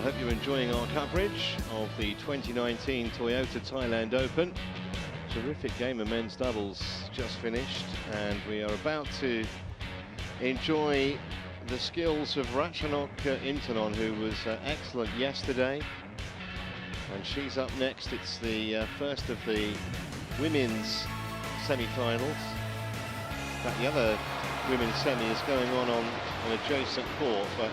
hope you're enjoying our coverage of the 2019 Toyota Thailand Open. Terrific game of men's doubles just finished, and we are about to enjoy the skills of Ratchanok INTANON, who was excellent yesterday. And she's up next. It's the first of the women's semi-finals. In fact, the other women's semi is going on an adjacent court, but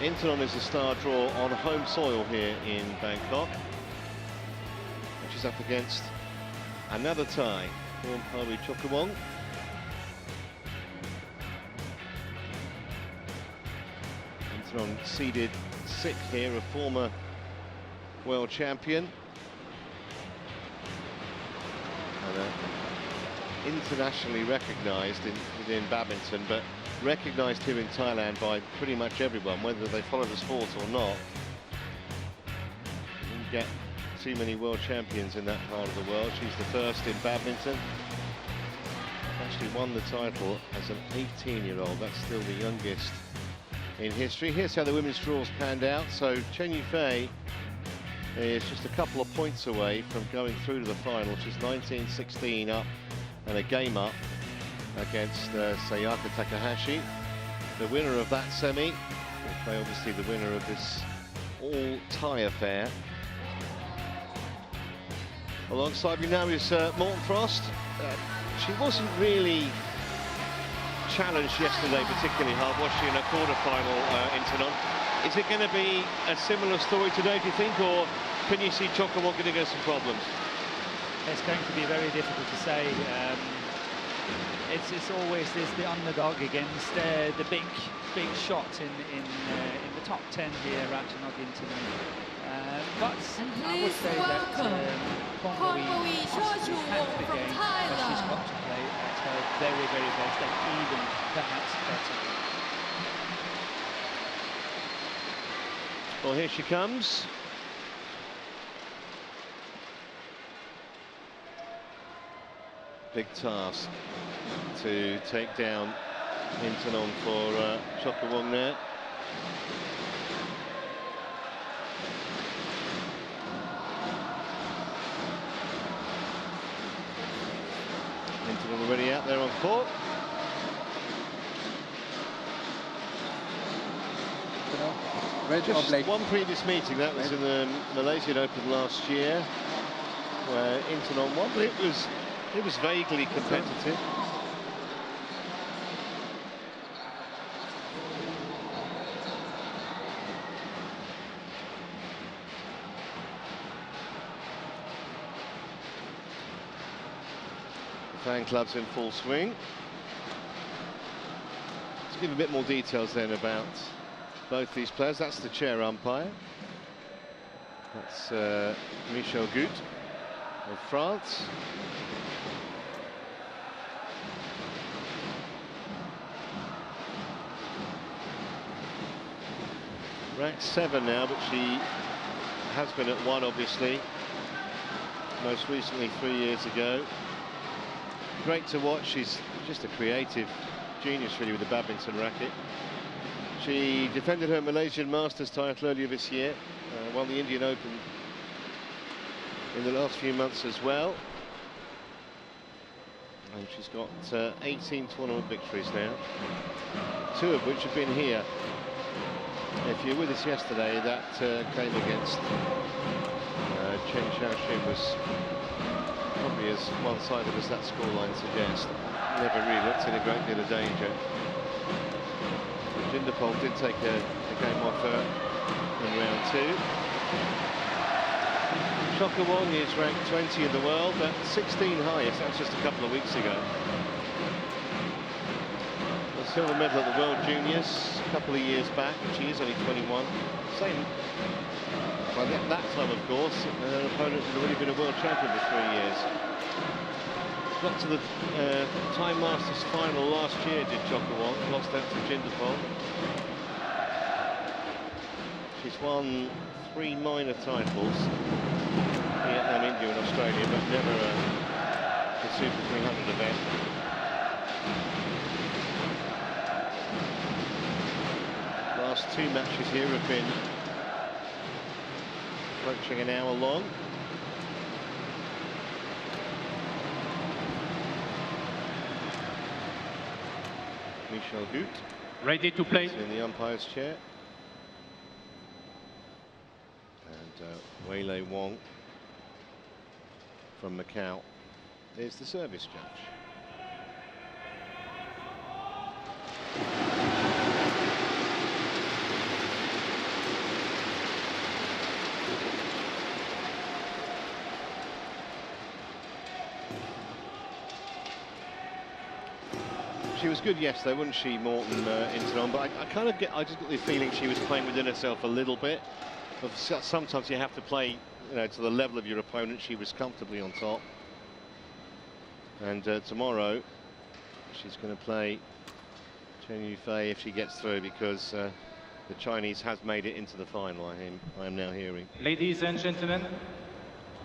INTANON is a star draw on home soil here in Bangkok. And she's up against another Thai, Pornpawee CHOCHUWONG. INTANON seeded 6th here, a former world champion. And internationally recognised within badminton, but recognised here in Thailand by pretty much everyone, whether they follow the sport or not. You don't get too many world champions in that part of the world. She's the first in badminton. Actually won the title as an 18-year-old. That's still the youngest in history. Here's how the women's draws panned out. So Chen Yufei is just a couple of points away from going through to the final. She's 19-16 up and a game up against Sayaka Takahashi. The winner of that semi will play obviously the winner of this all-Thai affair. Alongside me now is Morten Frost. She wasn't really challenged yesterday particularly hard, was she, in a quarter-final, INTANON? Is it going to be a similar story today, do you think, or can you see CHOCHUWONG going to get some problems? It's going to be very difficult to say. It's always the underdog against the big shot in the top 10 here, Ratchanok INTANON. But I would say that Pornpawee has the game, but she's got to play at her very, very best, and even perhaps better. Well, here she comes. Big task to take down INTANON for CHOCHUWONG there. INTANON already out there on court. Just one previous meeting, that was in the Malaysian Open last year, where INTANON won, but it was vaguely competitive. The fan club's in full swing. Let's give a bit more details then about both these players. That's the chair umpire. That's Michel Gut of France. Ranked 7 now, but she has been at 1, obviously. Most recently 3 years ago. Great to watch. She's just a creative genius, really, with the badminton racket. She defended her Malaysian Masters title earlier this year, won the Indian Open in the last few months as well. And she's got 18 tournament victories now, 2 of which have been here. If you were with us yesterday, that came against Chen Xiaoxun was probably as one-sided as that scoreline suggests. Never really looked in a great deal of danger. Jindapol did take a game off her in round 2. CHOCHUWONG is ranked 20 in the world, but 16 highest. That was just a couple of weeks ago. A silver medal at the World Juniors a couple of years back, and she is only 21. Same. By that time, of course, her opponent had already been a world champion for 3 years. Got to the Thai Masters final last year, did CHOCHUWONG, lost out to Jindapol. She's won 3 minor titles, Vietnam, India and Australia, but never a Super 300 event. Last 2 matches here have been approaching an hour long. Michel Gut. Ready to play. In the umpire's chair. And Wei Wong from Macau is the service judge. She was good yesterday, wasn't she, Morten Intanon? But I just got the feeling she was playing within herself a little bit. Sometimes you have to play, to the level of your opponent. She was comfortably on top. And tomorrow, she's going to play Chen Yufei if she gets through, because the Chinese has made it into the final. I am now hearing. Ladies and gentlemen,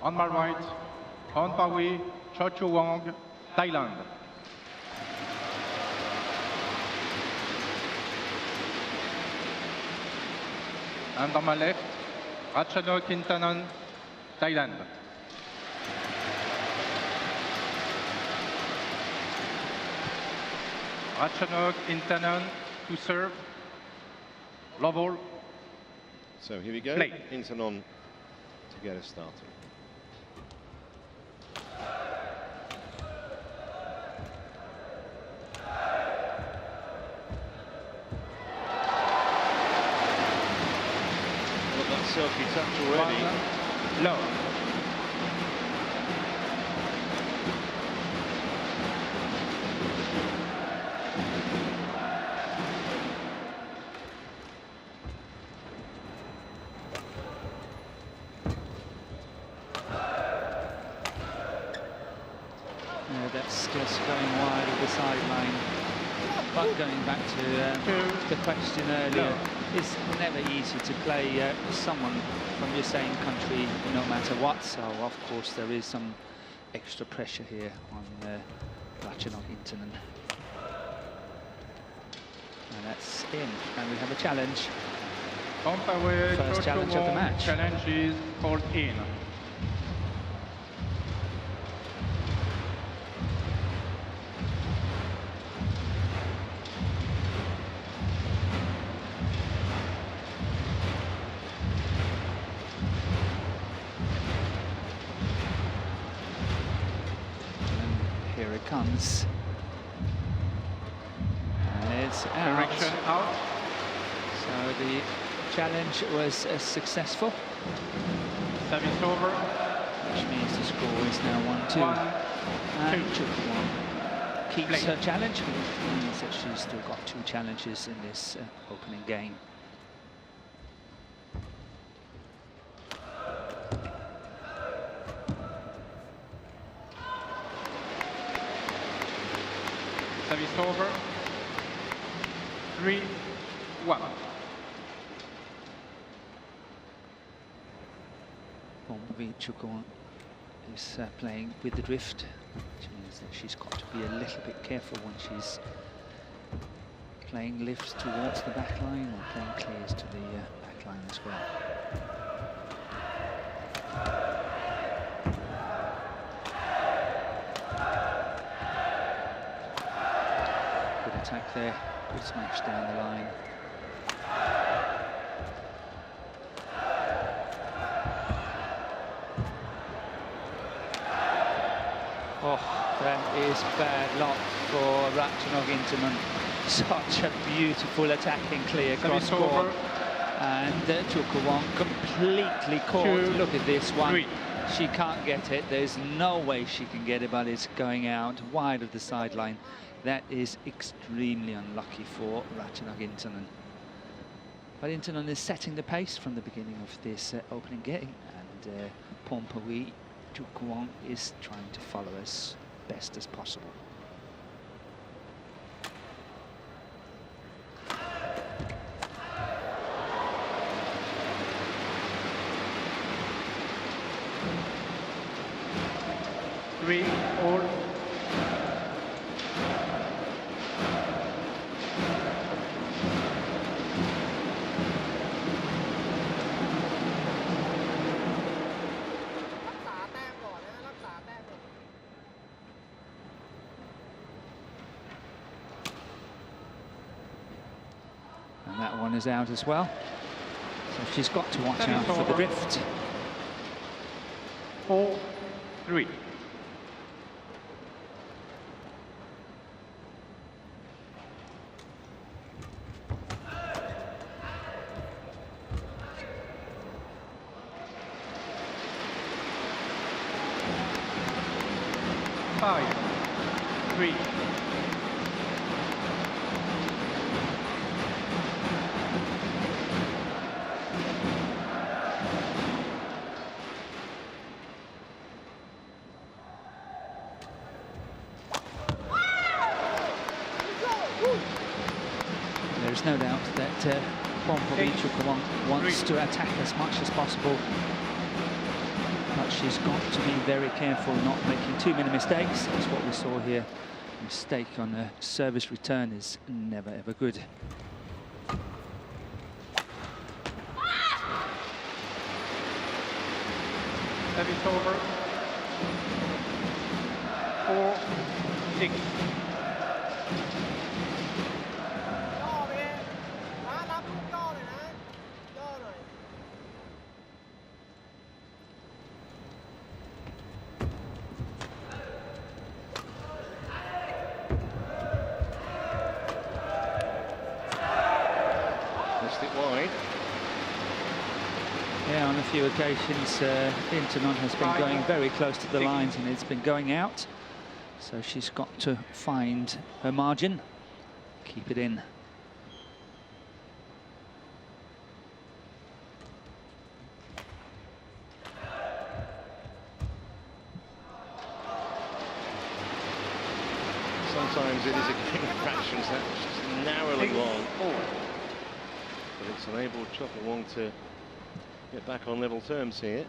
on my right, Pornpawee CHOCHUWONG, Thailand. And on my left, Ratchanok INTANON, Thailand. Ratchanok INTANON to serve. Love all. So here we go. Play. Intanon to get us started. Silky touch already. Low. That's just going wide of the sideline. But going back to the question earlier, it's never easy to play someone from your same country, no matter what. So, of course, there is some extra pressure here on Ratchanok Intanon. And that's in, and we have a challenge. First challenge of the match. Challenge is called in. Here it comes. And it's out. Correction out. So the challenge was successful. Service over. Which means the score is now 1-2. And CHOCHUWONG keeps her challenge, which means that she's still got 2 challenges in this opening game. Service over. 3-1. Pornpawee CHOCHUWONG is playing with the drift, which means that she's got to be a little bit careful when she's playing lifts towards the back line or playing clears to the back line as well. Good attack there, good smash down the line. Oh, that is bad luck for Ratchanok Intanon. Such a beautiful attacking clear cross court. And CHOCHUWONG completely caught. Look at this one. She can't get it. There's no way she can get it, but it's going out wide of the sideline. That is extremely unlucky for Ratchanok Intanon. But Intanon is setting the pace from the beginning of this opening game, and Pornpawee CHOCHUWONG is trying to follow as best as possible. Three all. And that one is out as well. So she's got to watch out for the drift. 4-3. Five, 3. There's no doubt that Pornpawee CHOCHUWONG wants to attack as much as possible. But she's got to be very careful not making too many mistakes. That's what we saw here. A mistake on a service return is never ever good. Service over. 4-6. Missed it wide. Yeah, on a few occasions, Intanon has been going very close to the lines and it's been going out. So she's got to find her margin, keep it in. Sometimes it is a game of fractions that was just narrowly long. But it's enabled CHOCHUWONG to get back on level terms here.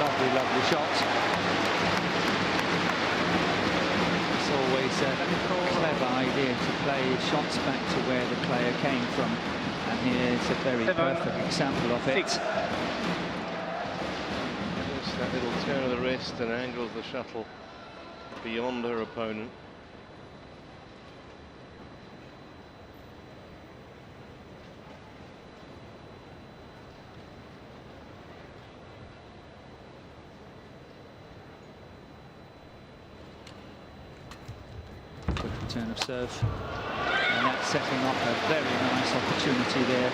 Lovely, lovely shot. It's always a clever idea to play shots back to where the player came from. And here's a very perfect example of it. Just that little turn of the wrist and angles the shuttle beyond her opponent. Quick return of serve. And that's setting up a very nice opportunity there.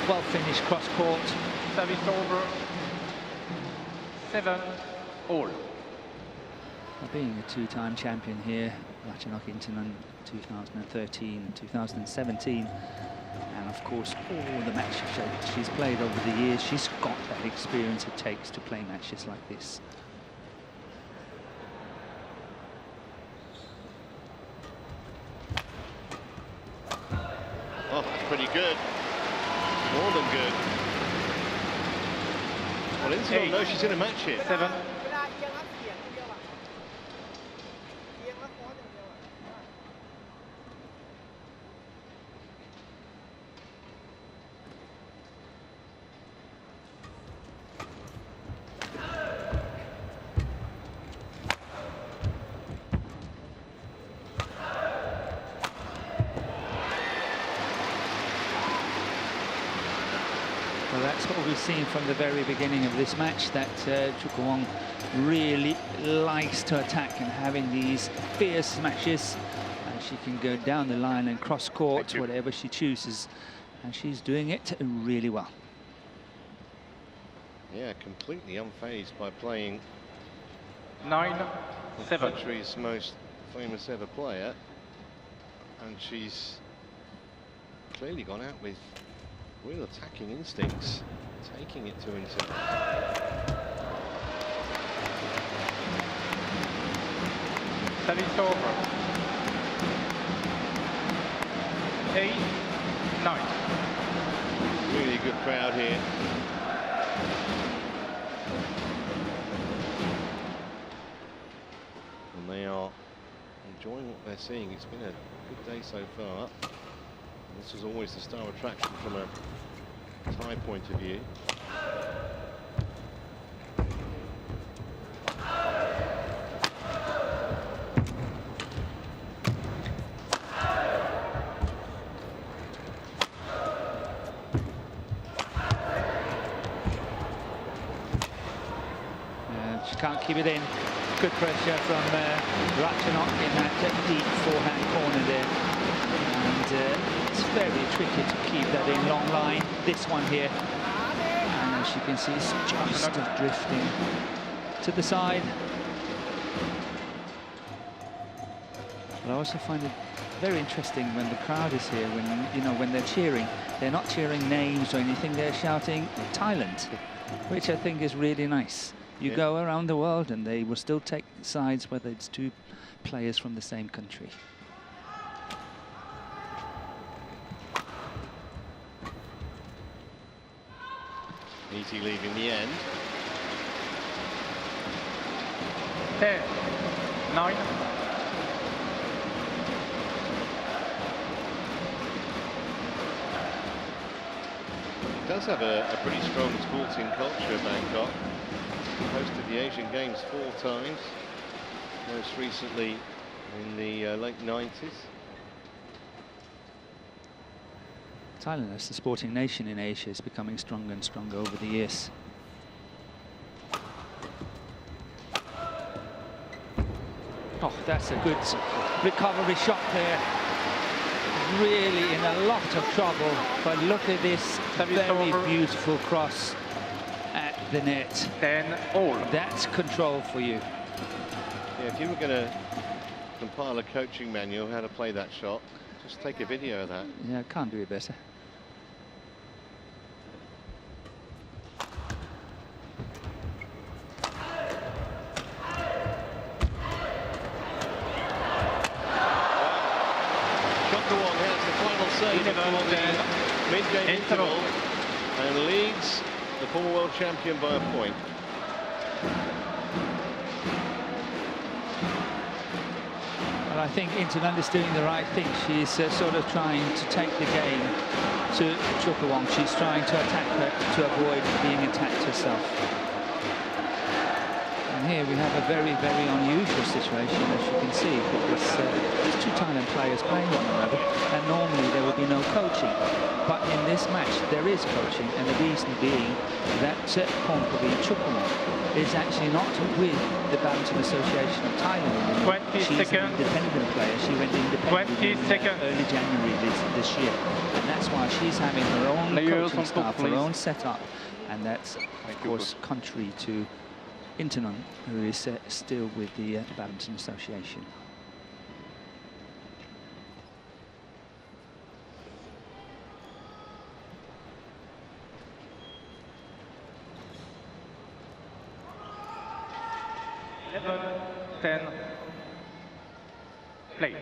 Well finished cross court. Service over. 7-all. Well, being a two-time champion here, Ratchanok INTANON 2013 and 2017, and of course all the matches that she's played over the years, she's got that experience it takes to play matches like this. Oh, that's pretty good. More than good. Well, Intanon knows she's in a match here. 7. Well, that's what we've seen from the very beginning of this match, that CHOCHUWONG really likes to attack and having these fierce matches. And she can go down the line and cross court, whatever she chooses. And she's doing it really well. Yeah, completely unfazed by playing 9-7. the country's most famous ever player. And she's clearly gone out with real attacking instincts, taking it to Intanon. Service over. 8-9. Really good crowd here. And they are enjoying what they're seeing. It's been a good day so far. This is always the star attraction from a Thai point of view. She can't keep it in. Good pressure from Ratchanok in that deep forehand corner there. And it's very tricky to keep that in long line. This one here. And as you can see, it's just drifting to the side. But I also find it very interesting when the crowd is here, when they're cheering. They're not cheering names or anything, they're shouting Thailand, which I think is really nice. You go around the world and they will still take sides whether it's two players from the same country. Easy lead in the end. 10, 9. It does have a pretty strong sporting culture, Bangkok. Hosted the Asian Games 4 times, most recently in the late 90s. Thailand, as the sporting nation in Asia, is becoming stronger and stronger over the years. Oh, that's a good recovery shot there. Really in a lot of trouble, but look at this very beautiful cross at the net. 10 all. That's control for you. Yeah, if you were going to compile a coaching manual how to play that shot, just take a video of that. Yeah, can't do it better. Chochhuwong has the final say before the mid-game interval and leads the former world champion by a point. Well, I think Intanon is doing the right thing. She's sort of trying to take the game to Chochhuwong. She's trying to attack her to avoid being attacked herself. And here we have a very, very unusual situation, as you can see, because there's two Thailand players playing one another, and normally there would be no coaching. But in this match, there is coaching, and the reason being that Pornpawee CHOCHUWONG is actually not with the Badminton Association of Thailand anymore. 20 She's seconds. an independent player. She went independent 20 in seconds. early January this year. And that's why she's having her own Players coaching on top, staff, her please. own setup. And that's, of course, contrary to Intanon, who is still with the Badminton Association. Eleven, 10. Play.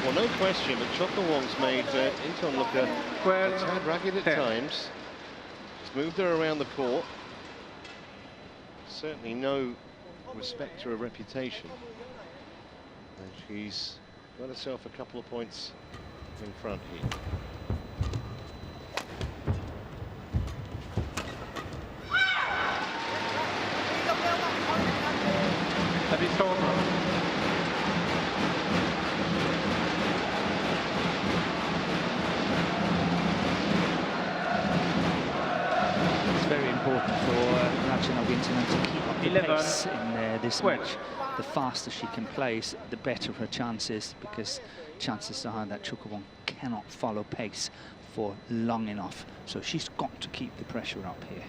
Well, no question, but Chochhuwong's made Intanon look a 12, tad ragged at 10. times. He's moved her around the court. Certainly no respect to her reputation. And she's got herself a couple of points in front here. Service over. It's very important for Ratchanok INTANON to keep up the 11, pace in this 12. match. The faster she can place, the better her chances, because chances are that Chochhuwong cannot follow pace for long enough. So she's got to keep the pressure up here.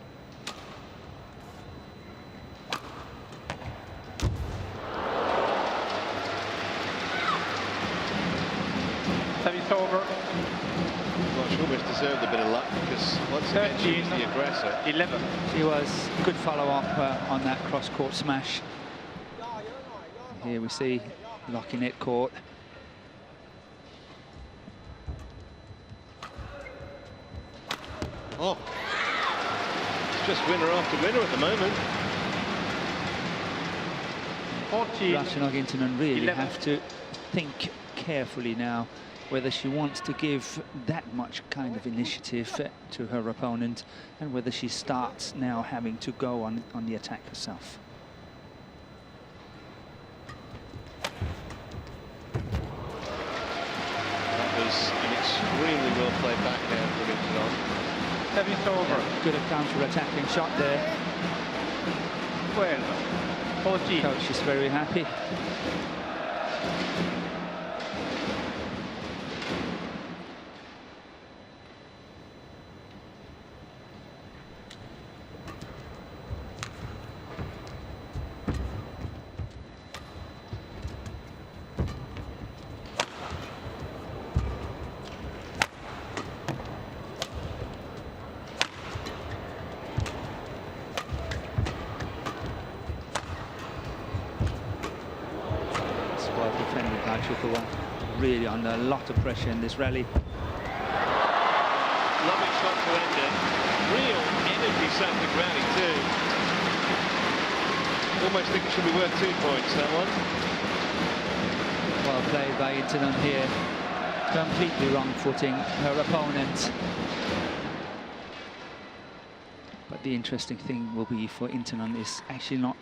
Service over. Well, she almost deserved a bit of luck because once again she was 13, the aggressor. 11. She was good follow-up on that cross-court smash. Here we see locking net court. Oh, it's just winner after winner at the moment. 14. Ratchanok Intanon really 11. have to think carefully now whether she wants to give that much kind of initiative to her opponent and whether she starts now having to go on the attack herself. That was an extremely well played backhand from Intanon. Service over. Good counter-attacking shot there. 12. 14. Coach is very happy. Well defended by Chochhuwong. Really under a lot of pressure in this rally. Lovely shot to end it. Real energy-sapping rally too. Almost think it should be worth 2 points, that one. Well played by Intanon here. Completely wrong footing her opponent. But the interesting thing will be for Intanon is actually not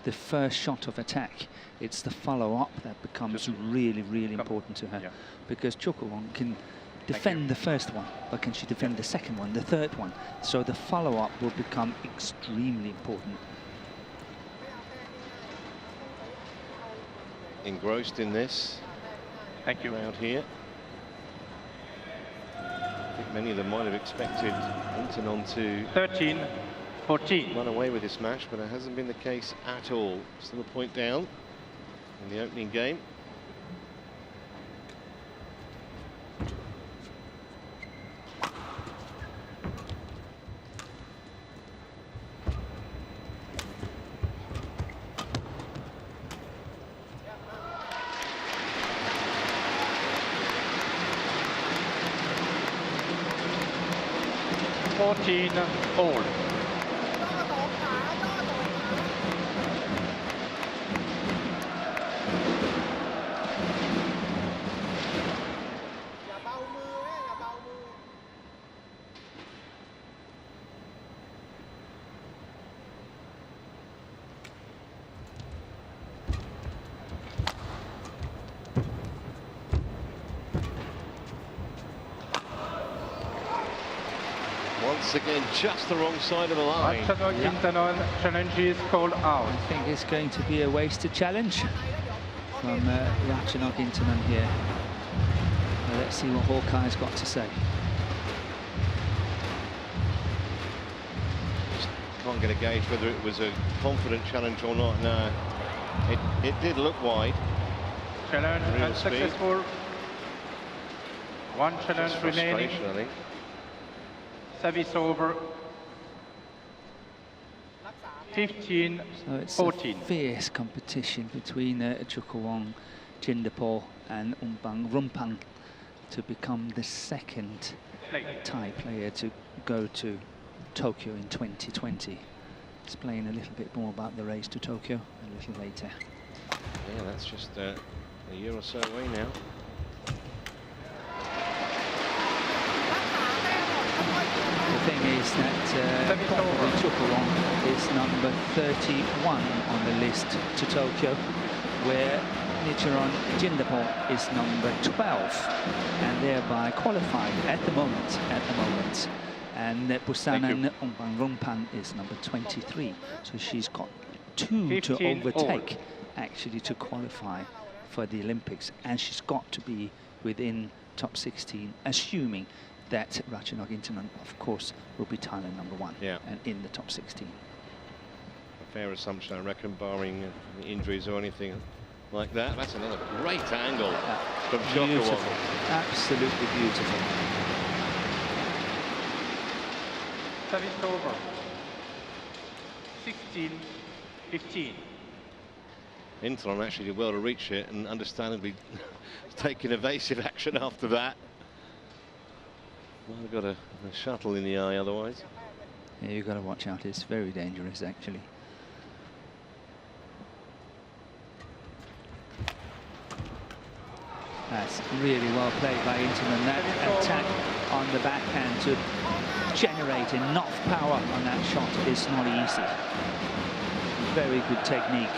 the first shot of attack. It's the follow-up that becomes really, really important to her. Yeah. Because Chochhuwong can defend the first one, but can she defend the second one, the third one? So the follow-up will become extremely important. Engrossed in this. Thank you. Crowd here. I think many of them might have expected Intanon to 13. 14. run away with this match, but it hasn't been the case at all. Still a point down in the opening game. All. Once again, just the wrong side of the line. Ratchanok Intanon challenge is called out. I think it's going to be a wasted challenge from Ratchanok Intanon here. Let's see what Hawkeye's got to say. Just can't get a gauge whether it was a confident challenge or not. No, it did look wide. Challenge Real unsuccessful. One challenge Just remaining. frustration, I think. Service over. 15. So it's 14. a fierce competition between Chochhuwong, Jindapo and Rumpang to become the second Thai player to go to Tokyo in 2020. Explain a little bit more about the race to Tokyo a little later. Yeah, that's just a year or so away now. The thing is that Pornpawee CHOCHUWONG is number 31 on the list to Tokyo, where Nichiron Jindapo is number 12 and thereby qualified at the moment. And Busanan Rumpang is number 23, so she's got 2 to overtake actually to qualify for the Olympics, and she's got to be within top 16, assuming that Ratchanok Intanon, of course, will be Thailand number 1 and in the top 16. A fair assumption, I reckon, barring injuries or anything like that. That's another great angle from Beautiful, Chochhuwong. absolutely beautiful. Service over. 16. 15. Intanon actually did well to reach it, and understandably taking evasive action after that. Might have got a shuttle in the eye otherwise. Yeah, you've got to watch out. It's very dangerous, actually. That's really well played by Intanon. That attack on the backhand to generate enough power on that shot is not easy. Very good technique.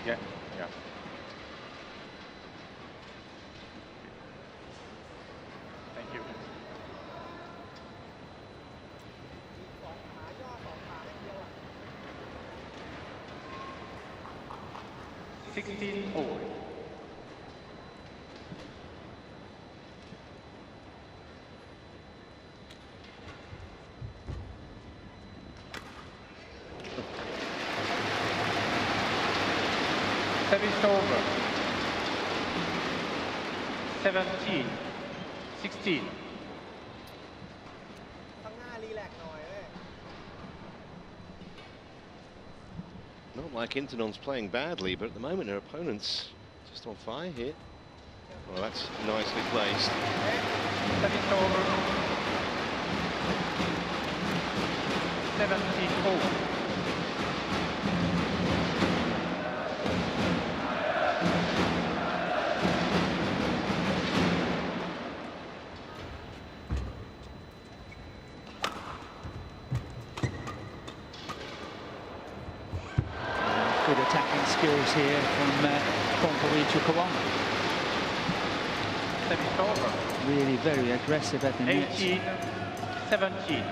Yeah. Thank you. 16 all. Service over. 17, 16. Not like Intanon's playing badly, but at the moment their opponent's just on fire here. Well, that's nicely placed. Service over. 17 all. Good attacking skills here from Pornpawee CHOCHUWONG. Service over. Really very aggressive at the net. 18, 17.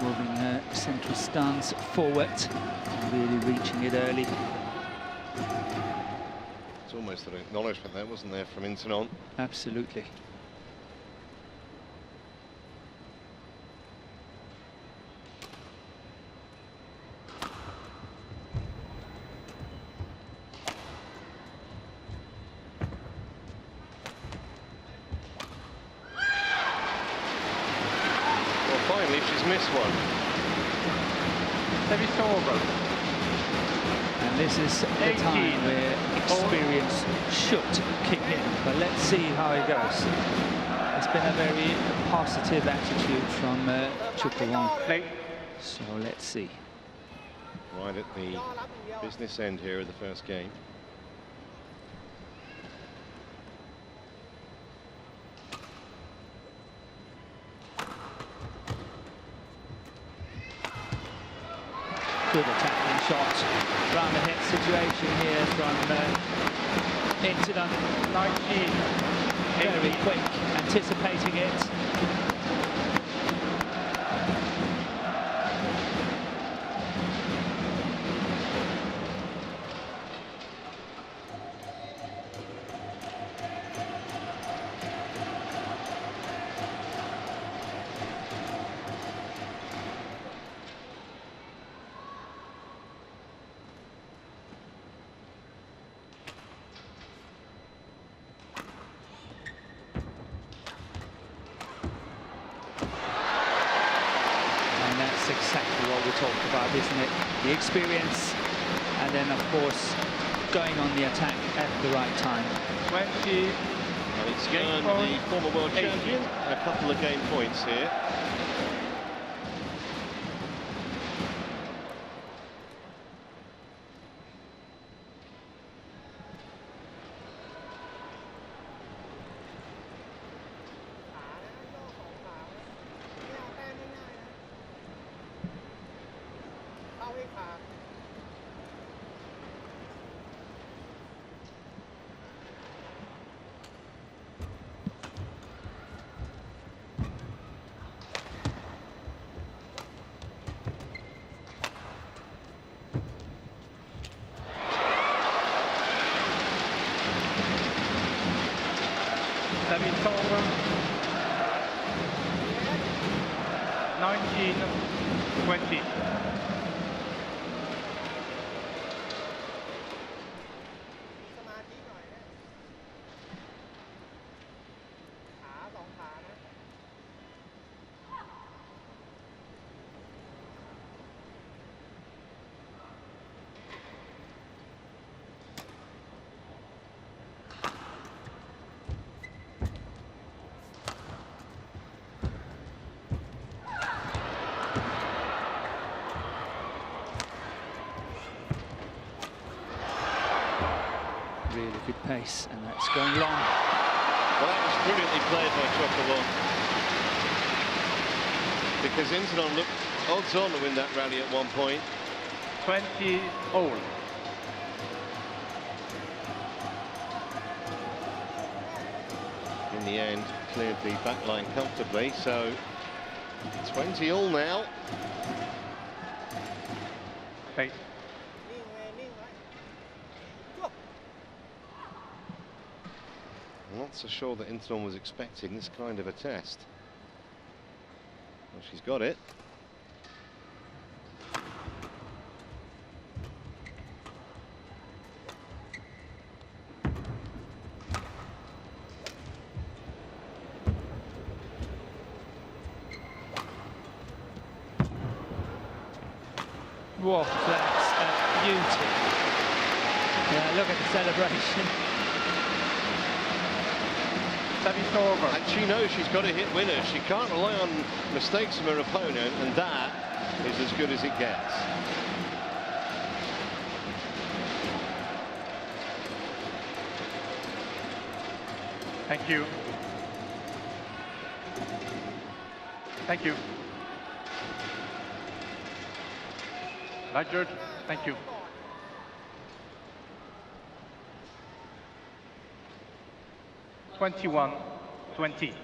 Moving her central stance forward, really reaching it early. It's almost an acknowledgement there, wasn't there, from Intanon? Absolutely. Finally, she's missed one. Service over. And this is the time where experience should kick in. But let's see how it goes. It's been a very positive attitude from CHOCHUWONG. Play. So let's see. Right at the business end here of the first game. Good attacking shot. Round the hit situation here from Intanon. 19. Very quick, anticipating it. Exactly what we talked about, isn't it? The experience, and then of course going on the attack at the right time. 20. And it's earned the former world champion a couple of game points here. Service over. 19, 20. good pace, and that's going long. Well, that was brilliantly played by Chochhuwong, because Intanon looked odds on to win that rally at one point. 20 all. In the end, cleared the back line comfortably, so 20 all now. Okay. I'm not so sure that Intanon was expecting this kind of a test. Well, she's got it. Whoa, that's a beauty. Yeah, look at the celebration. Service over. And she knows she's got to hit winners. She can't rely on mistakes from her opponent, and that is as good as it gets. Thank you. Thank you. Right, George. Thank you. (21-20).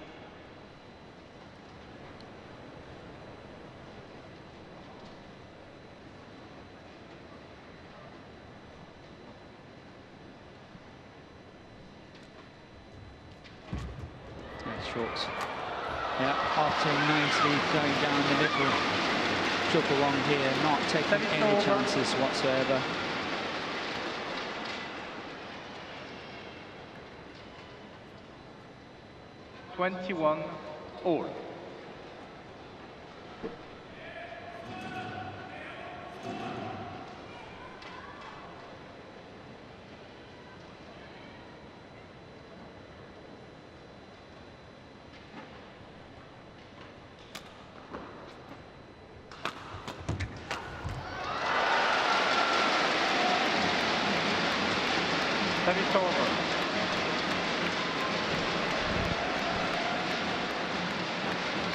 Short. Yeah, after nicely going down the middle. Chochhuwong here not taking any chances whatsoever. (21 all). Service over.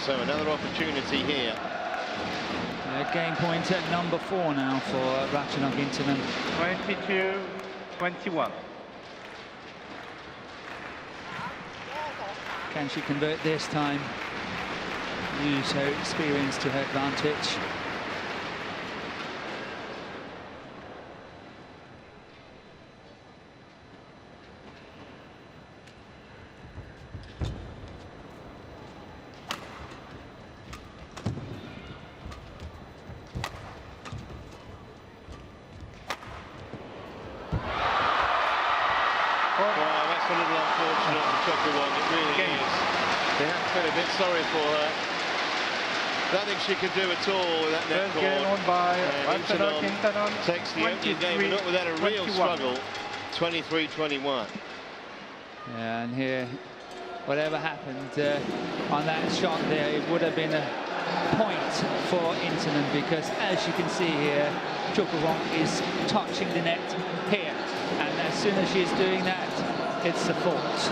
So another opportunity here. Game point at number 4 now for Ratchanok INTANON. 22-21. Can she convert this time? Use her experience to her advantage. Well, that's a little unfortunate for Chochhuwong, it really is. They have to feel a bit sorry for her. Don't think she could do at all with that net First game cord. won by And Ratchanok INTANON. takes the opening game, but not without a real 23-21. struggle. 23-21. Yeah, and here, whatever happened on that shot there, it would have been a point for INTANON, because as you can see here, Chochhuwong is touching the net here, and as soon as she's doing that, it's a fault.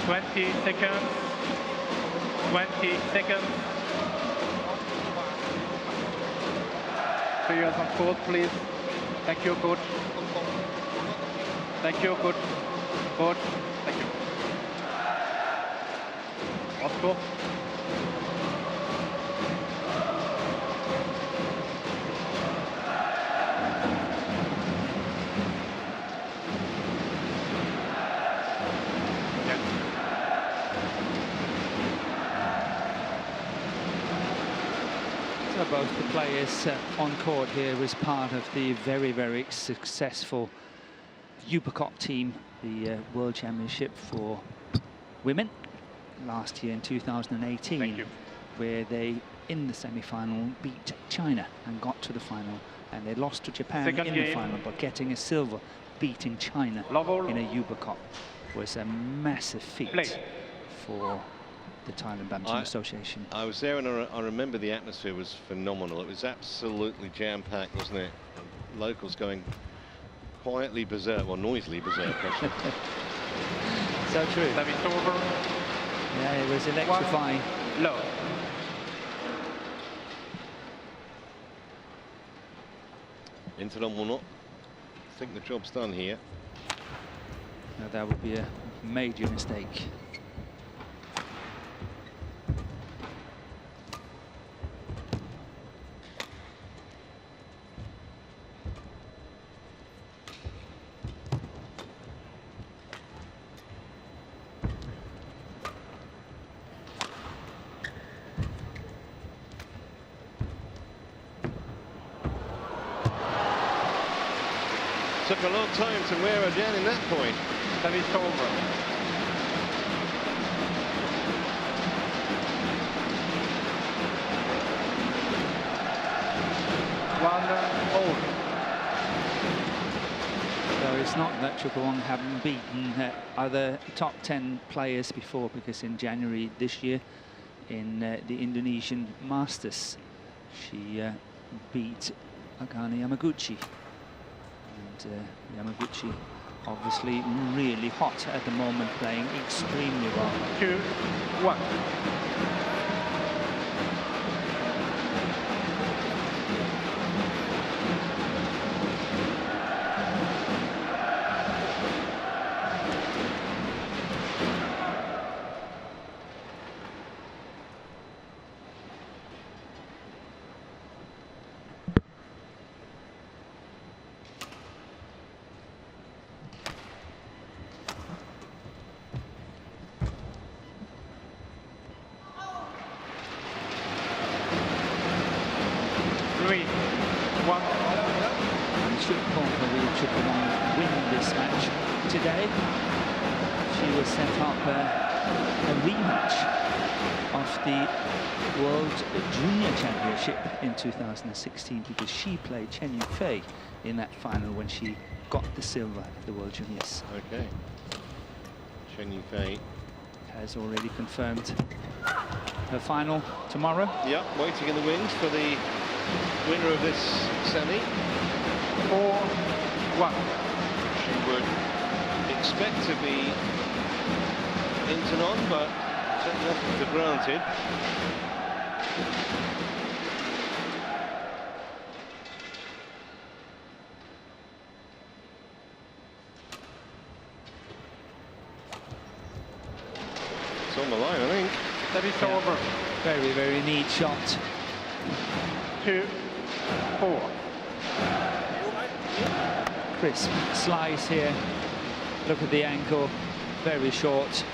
(20 seconds). 20 seconds. Players on court, please. Thank you, coach. Thank you, coach. Coach, thank you. Off court. So both the players on court here was part of the very, very successful Ubercop team, the World Championship for women last year in 2018, where they, in the semi-final, beat China and got to the final, and they lost to Japan in the final, but getting a silver, beating China in a Ubercop was a massive feat for the Thailand Badminton Association. I was there and I remember the atmosphere was phenomenal. It was absolutely jam-packed, wasn't it? Locals going quietly berserk, or noisily berserk. So true. Service over. Yeah, it was electrifying. Low. Intanon will not think the job's done here. Now that would be a major mistake. Took a long time to wear her down in that point. Service over. All. So it's not that Chochhuwong haven't beaten other top 10 players before, because in January this year in the Indonesian Masters she beat Akane Yamaguchi. And Yamaguchi obviously really hot at the moment, playing extremely well. 2-1. And should Pornpawee CHOCHUWONG win this match today, she will set up a rematch of the World Junior Championship in 2016, because she played Chen Yufei in that final when she got the silver at the World Juniors. Okay. Chen Yufei has already confirmed her final tomorrow. Yep, waiting in the wings for the winner of this semi. 4-1. She would expect to be Intanon, but take nothing for granted. It's on the line, I think. That is over. Very, very neat shot. 2-4. Crisp slice here. Look at the ankle, very short.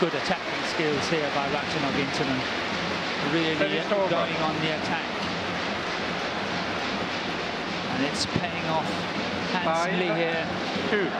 Good attacking skills here by Ratchanok INTANON. Really going on the attack. And it's paying off handsomely here. 5-2.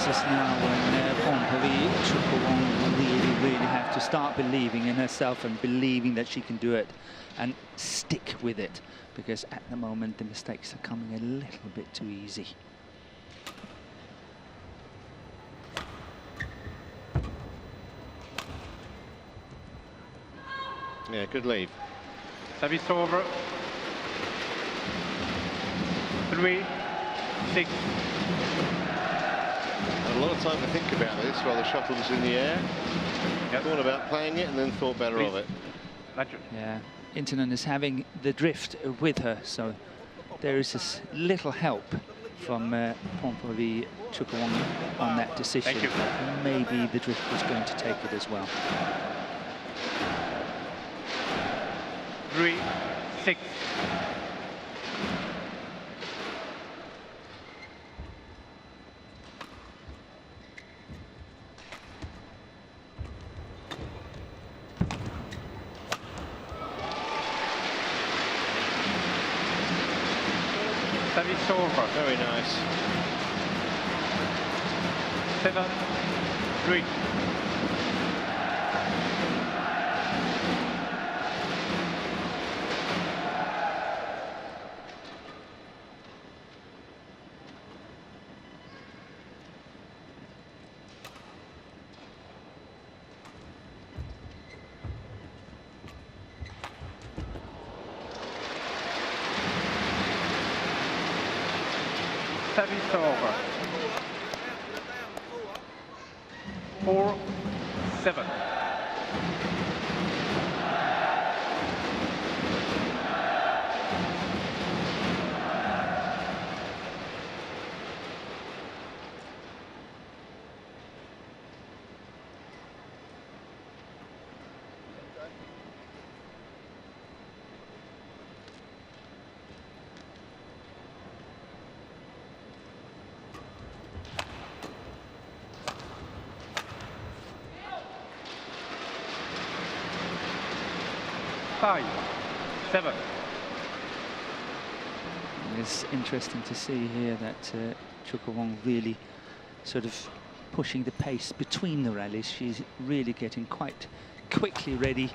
is now when Pornpawee CHOCHUWONG really have to start believing in herself and believing that she can do it and stick with it, because at the moment the mistakes are coming a little bit too easy. Yeah, good lead. Service over. 3-6. Had a lot of time to think about this while the shuttle was in the air. Yep. Thought about playing it and then thought better of it. Yeah, Intanon is having the drift with her, so there is this little help from Pornpawee CHOCHUWONG on that decision. Thank you. Maybe the drift was going to take it as well. 3-6. Service over. Very nice. 7-3. Service over. 4-7. Five, 7. It's interesting to see here that CHOCHUWONG really sort of pushing the pace between the rallies. She's really getting quite quickly ready,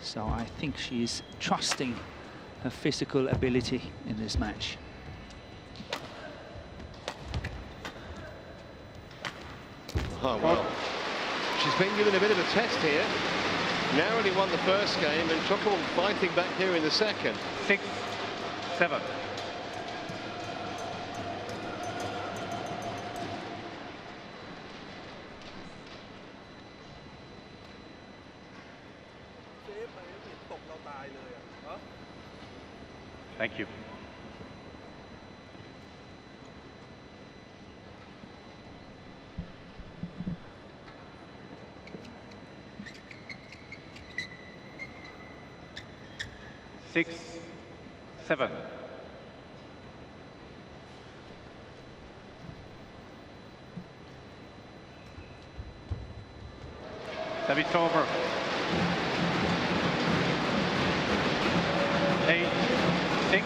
so I think she's trusting her physical ability in this match. Oh, well, she's been given a bit of a test here. Narrowly won the first game, and CHOCHUWONG fighting back here in the second. 6-7. Thank you. Six, 7. Service over. 8-6.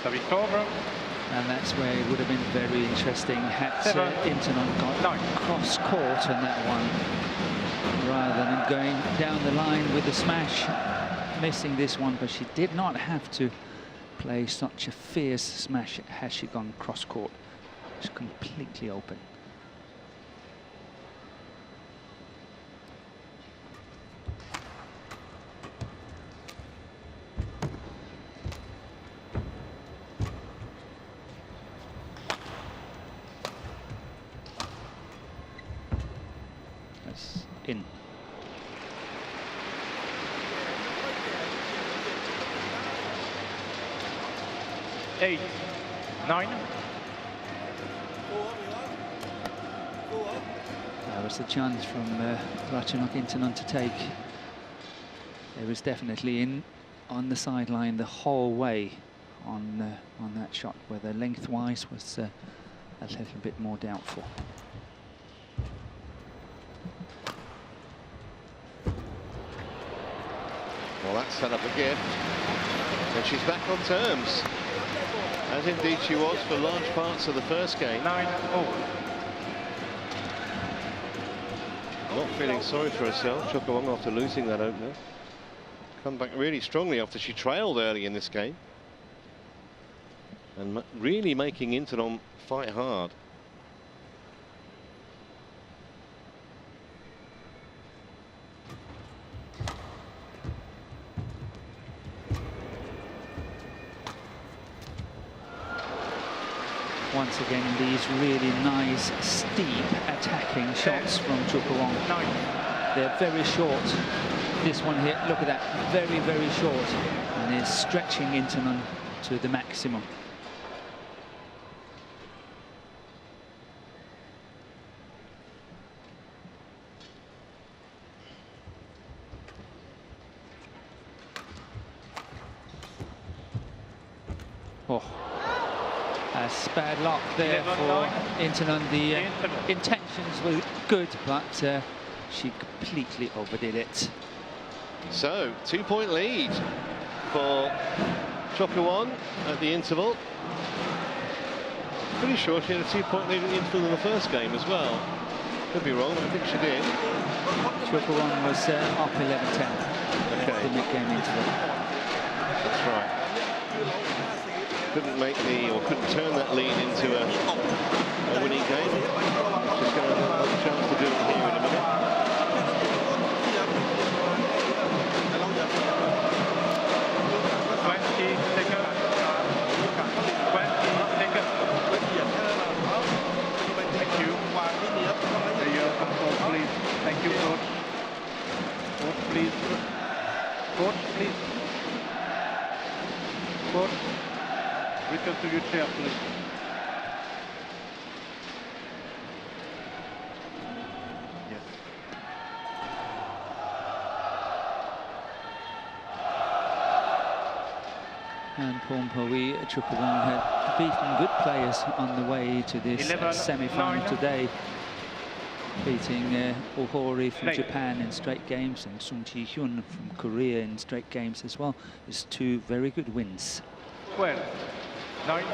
Service over. And that's where it would have been very interesting had Intanon got cross court on that one, rather than going down the line with the smash, missing this one. But she did not have to play such a fierce smash had she gone cross court. It's completely open. 8, 9. There was a chance from Ratchanok INTANON to take. It was definitely in on the sideline the whole way on that shot, whether lengthwise was a little bit more doubtful. Well, that's set up a gift, and she's back on terms, as indeed she was for large parts of the first game. 9-0. Not feeling sorry for herself, Chochhuwong, after losing that opener. Come back really strongly after she trailed early in this game. And really making INTANON fight hard. Once again, these really nice, steep attacking shots from Chochhuwong. They're very short. This one here, look at that, very, very short. And is stretching INTANON to the maximum. Oh. That's bad luck there for INTANON. The intentions were good, but she completely overdid it. So, 2-point lead for Chochhuwong at the interval. Pretty sure she had a 2-point lead at the interval in the first game as well. Could be wrong, but I think she did. Chochhuwong was up 11-10 Okay. the mid-game interval. That's right. Couldn't make or couldn't turn that lead into a winning game. Just going to have a chance to do it here in a minute. 20 seconds. 20 seconds. Thank you. There you are, control, please. Thank you, coach. Coach, please. Coach, please. Coach. Return to your chair, please. Yes. And Pornpawee CHOCHUWONG had beaten good players on the way to this semi-final today, beating Ohori from Japan in straight games and Sung Ji-hyun from Korea in straight games as well. It's two very good wins. 12, 9.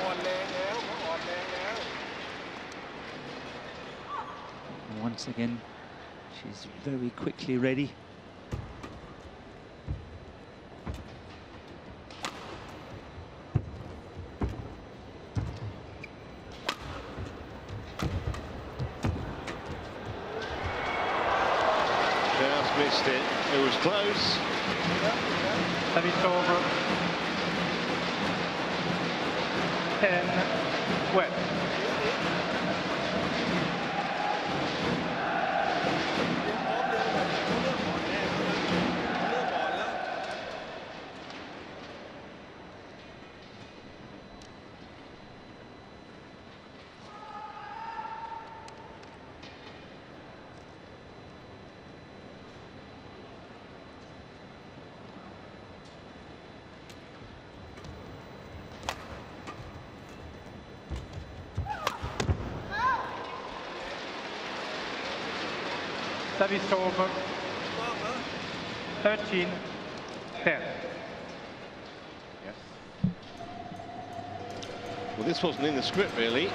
And once again, she's very quickly ready. Just missed it. It was close. Service over. 10, 12. Service over. 13, 10. Yes. Well, this wasn't in the script, really.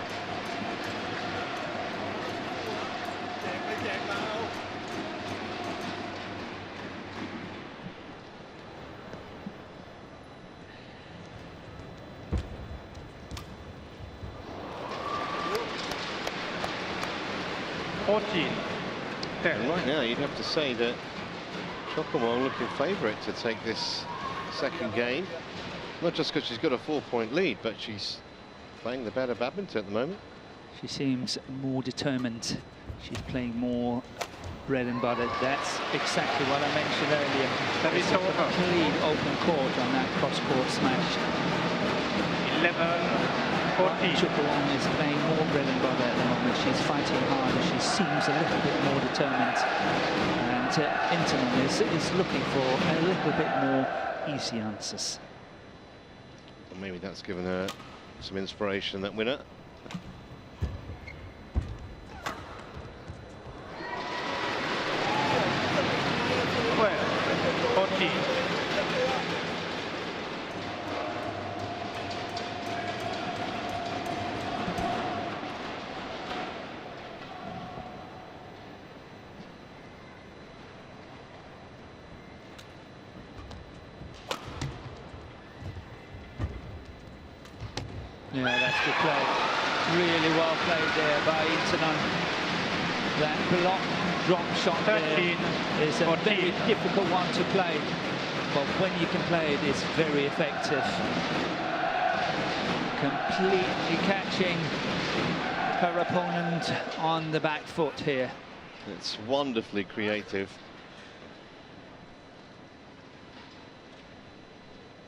And right now, you'd have to say that Chochhuwong looking favourite to take this second game. Not just because she's got a 4-point lead, but she's playing the better badminton at the moment. She seems more determined. She's playing more bread and butter. That's exactly what I mentioned earlier. It's a complete open court on that cross-court smash. 11-14. Chochhuwong is playing more bread and butter at the moment. She's fighting harder. She seems a little bit more determined. And Intanon is looking for a little bit more easy answers. Well, maybe that's given her some inspiration, that winner. Yeah, that's good play. Really well played there by Intanon. That block drop shot there is a very difficult one to play, but when you can play it, it's very effective. Completely catching her opponent on the back foot here. It's wonderfully creative.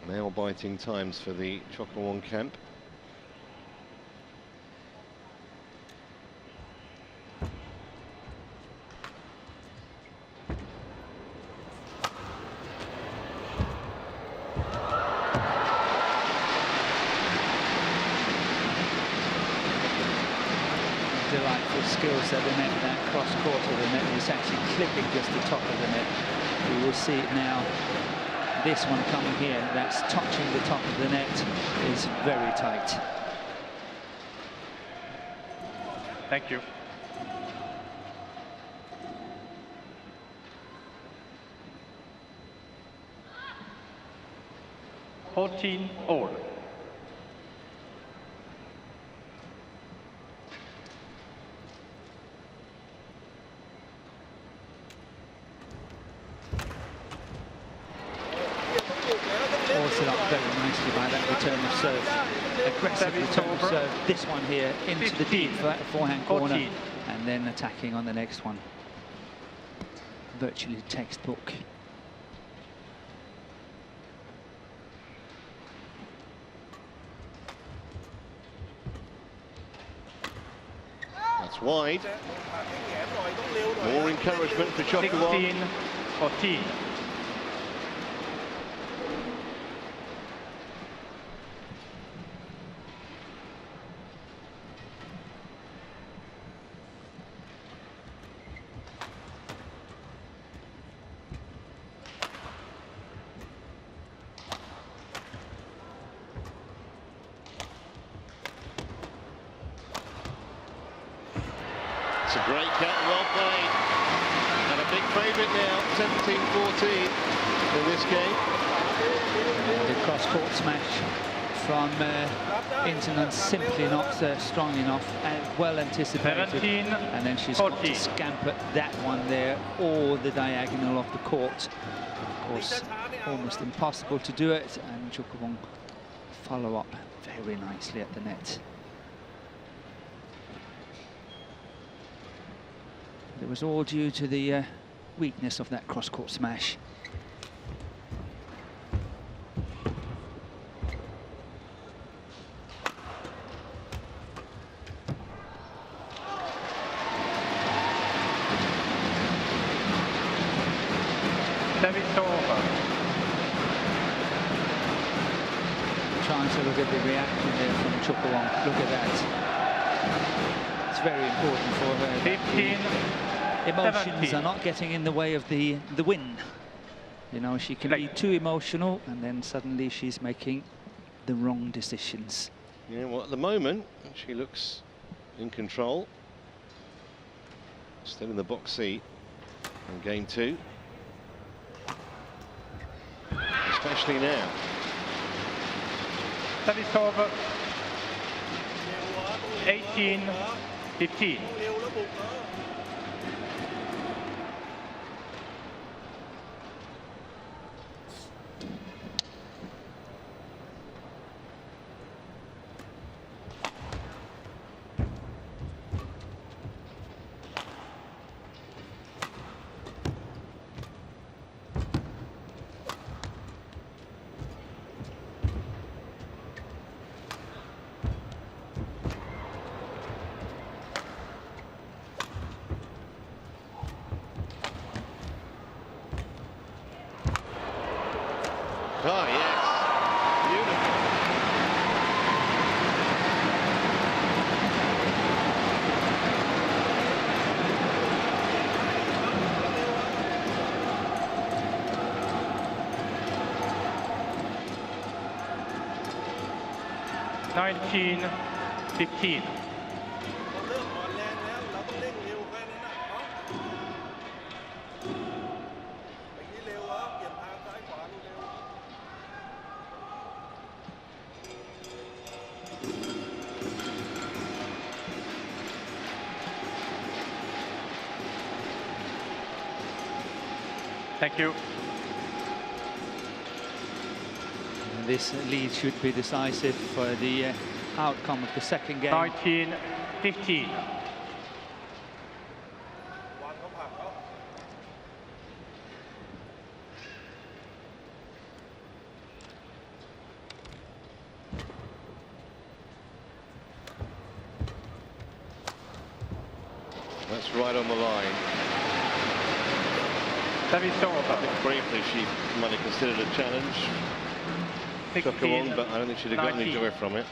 Nail-biting times for the Chochhuwong camp. Delightful skills at the net. That cross court of the net is actually clipping just the top of the net. We will see it now. This one coming here, that's touching the top of the net, is very tight. Thank you. all. Forced it up very nicely by that return of serve. Aggressive return of serve. This one here into the deep forehand corner, and then attacking on the next one. Virtually textbook. That's wide. More encouragement for Chochhuwong. 16-14. It's a great cut, well played. And a big favourite now, 17-14 in this game. And the cross-court smash from Intanon, simply not strong enough and well anticipated. 17, and then she's 14. got to scamper that one there, or the diagonal of the court. Of course, almost impossible to do it, and Chochhuwong follow up very nicely at the net. It was all due to the weakness of that cross-court smash. Service over. Trying to look at the reaction there from Chochhuwong. Look at that. It's very important for her. 15. Emotions 17. are not getting in the way of the win. You know, she can be too emotional, and then suddenly she's making the wrong decisions. You know what, at the moment, she looks in control. Still in the box seat in game 2. Especially now. Service over. 18-15. 19-15. Thank you. And this lead should be decisive for the outcome of the second game. 19-15. That's right on the line. I think briefly she might have considered a challenge, Chochhuwong, but I don't think she'd have got any joy from it.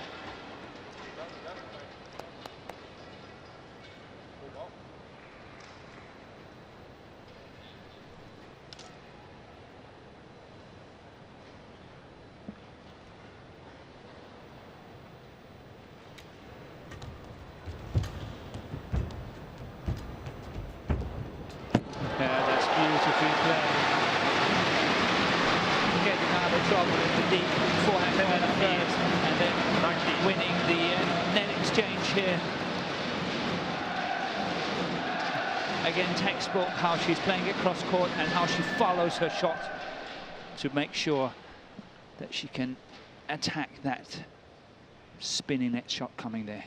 Beautifully played. Getting out of trouble in the deep forehand first, and then winning the net exchange here. Again, textbook how she's playing it cross court and how she follows her shot to make sure that she can attack that spinning net shot coming there.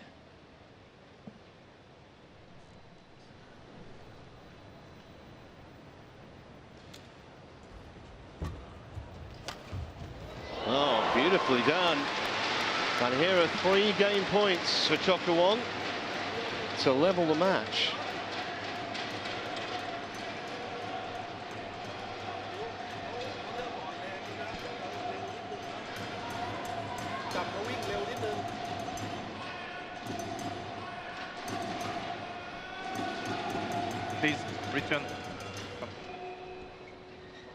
Oh, beautifully done. And here are 3 game points for Chochhuwong to level the match. Please return.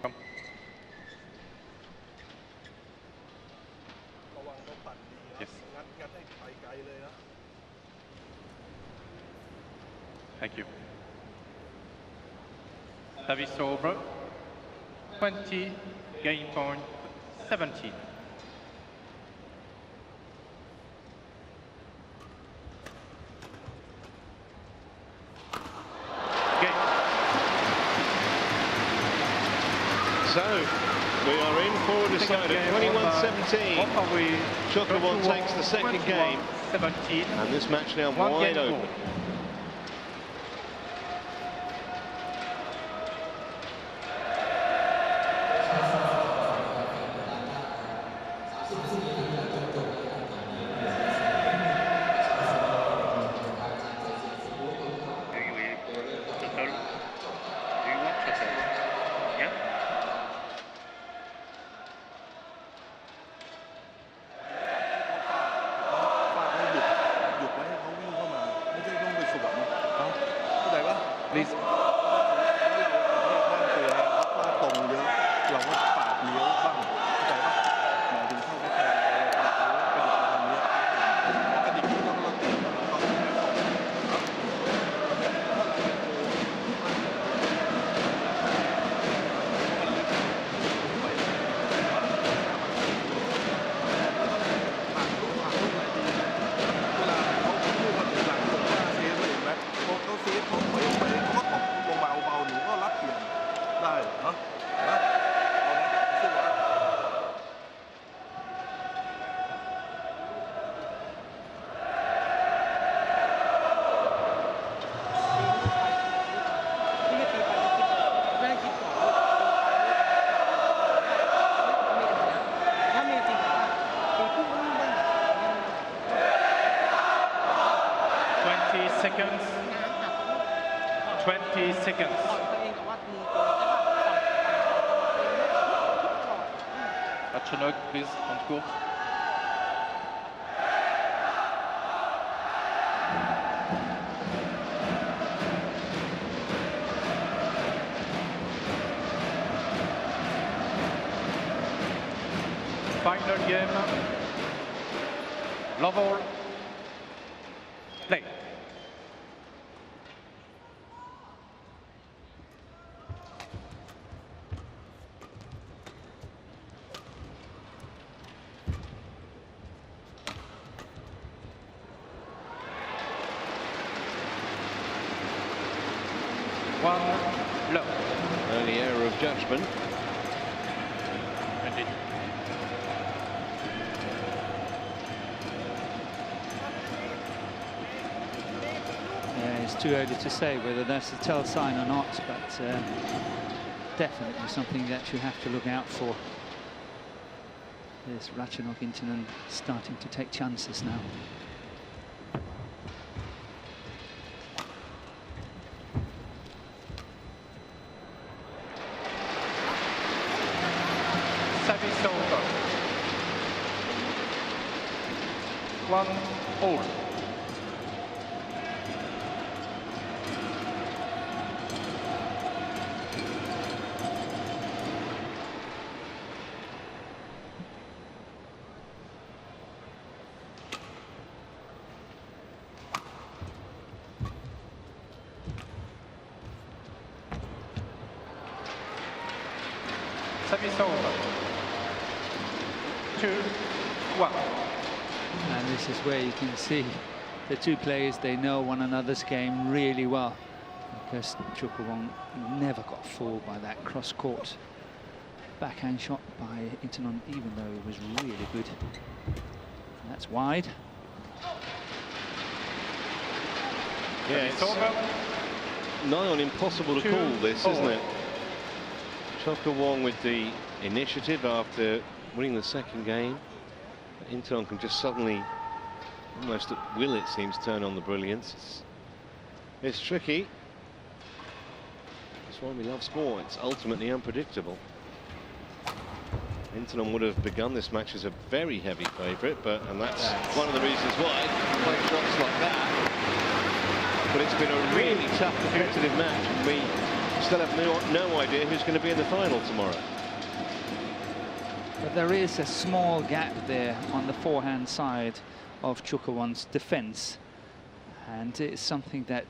Come. Yes. Thank you. Service over. 20, game point 17. So, we are in for a decider, 21-17. Chochhuwong takes the second game, and this match now wide open. Please. Seconds. 20 seconds. Ratchanok, please, on court. Final game. love all. Play. One low. Early error of judgment. Yeah, it's too early to say whether that's a tell sign or not, but definitely something that you have to look out for. There's Ratchanok INTANON starting to take chances now. Service over. 1 all. Service over. 2 1. And this is where you can see the two players, they know one another's game really well, because Chochhuwong never got fooled by that cross-court backhand shot by INTANON, even though it was really good. And that's wide. Yeah, it's nigh on impossible to call this, isn't it? Chochhuwong with the initiative after winning the second game. INTANON can just suddenly, almost at will it seems, turn on the brilliance. It's tricky. That's why we love sport. It's ultimately unpredictable. INTANON would have begun this match as a very heavy favourite, and that's one of the reasons why play shots like that. But it's been a really tough competitive match, and we still have no idea who's going to be in the final tomorrow. But there is a small gap there on the forehand side of Chochhuwong's defence, and it's something that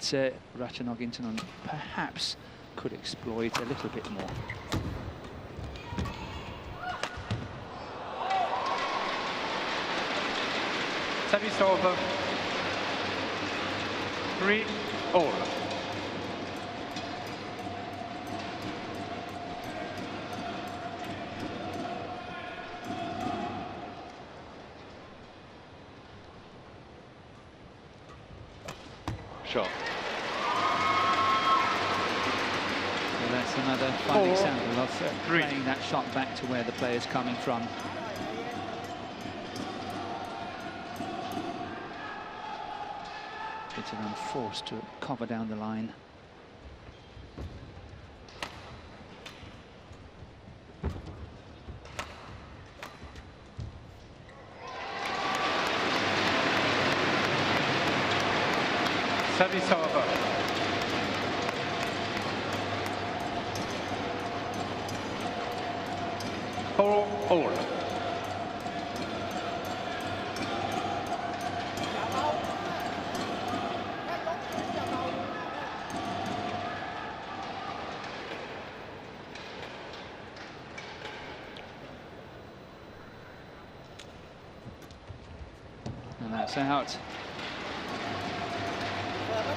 Ratchanok INTANON perhaps could exploit a little bit more. Service over. 3 all. Shot. So that's another fine example of playing that shot back to where the player's coming from. INTANON forced to cover down the line. Service over. 4 all. And that's out.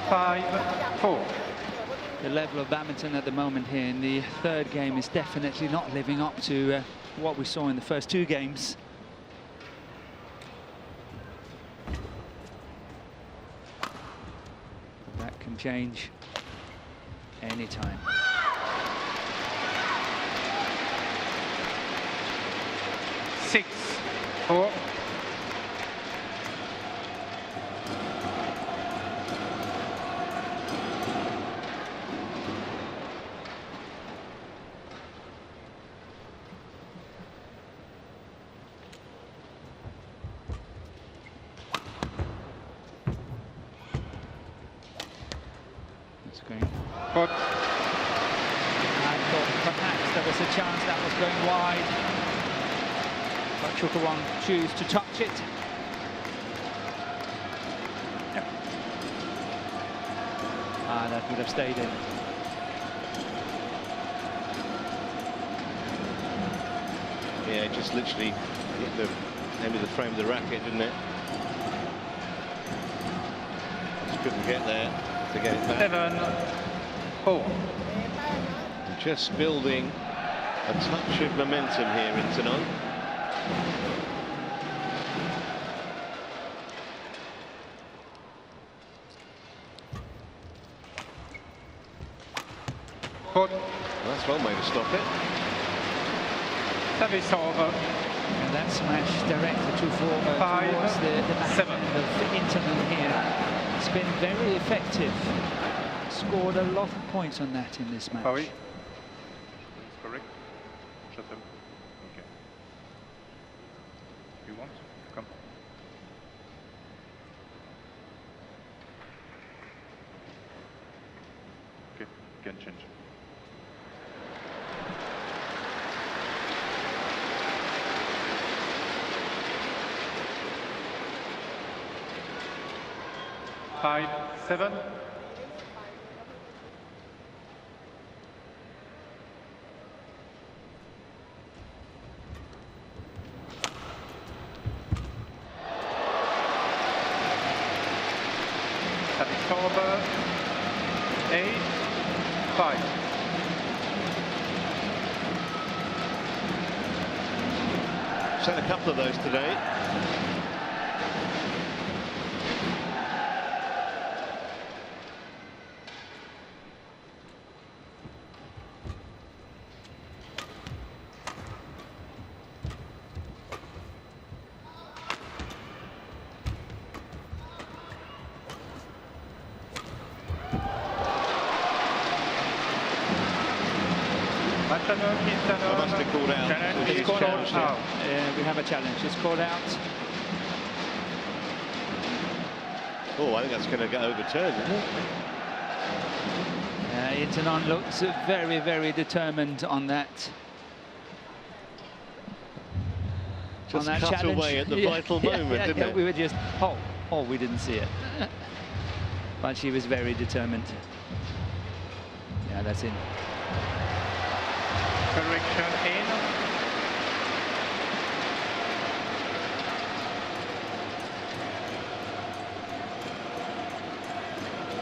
5-4. The level of badminton at the moment here in the third game is definitely not living up to what we saw in the first two games. That can change anytime. 6-4. I thought perhaps there was a chance that was going wide, but Chochhuwong choose to touch it. That would have stayed in. Yeah, just literally hit the end of the frame of the racket, didn't it? Just couldn't get there to get it back. 7-4. Just building a touch of momentum here in Intanon. Well, that's one way to stop it. Service over. And that smash directed towards the backhand of Intanon here. It's been very effective. Scored a lot of points on that in this match. That's correct. Shut up. Okay. You want? Come. Okay, you can change. Five, 7. Service over. 8, 5. We've had a couple of those today. Ratchanok INTANON. Must be called out. Challenge It is is called challenged. out. We have a challenge. It's called out. Oh, I think that's going to get overturned, isn't it? Intanon looks very, very determined on that. Just on that cut challenge. away at the vital moment, didn't it? We were just, oh, we didn't see it. But she was very determined. Yeah, that's in. Correction in.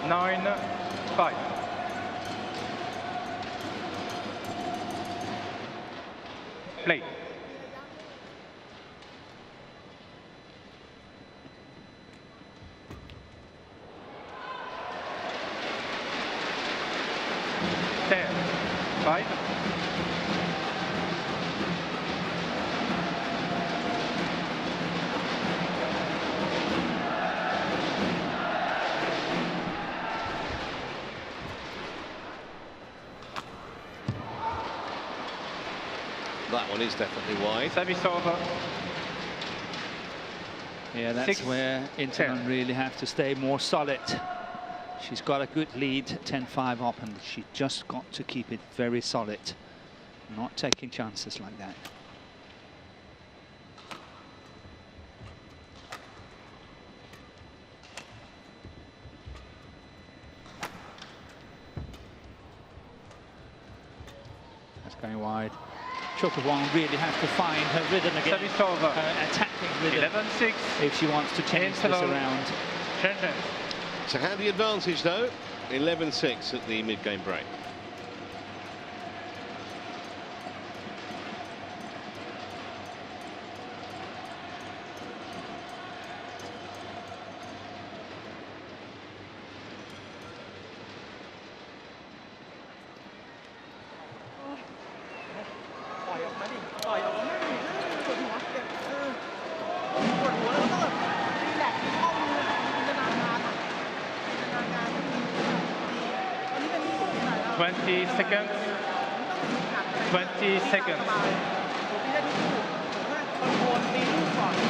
Nine, 5. Play. Ten, 5. That one is definitely wide. Service over. Yeah, that's 6, where Intanon 10. really have to stay more solid. She's got a good lead, 10-5 up, and she just got to keep it very solid. Not taking chances like that. That's going wide. Chochhuowong really has to find her rhythm again, Service over. her attacking rhythm, 11-6. if she wants to change this Intanon. around. Change. So had the advantage though, 11-6 at the mid-game break. Seconds. 20 seconds.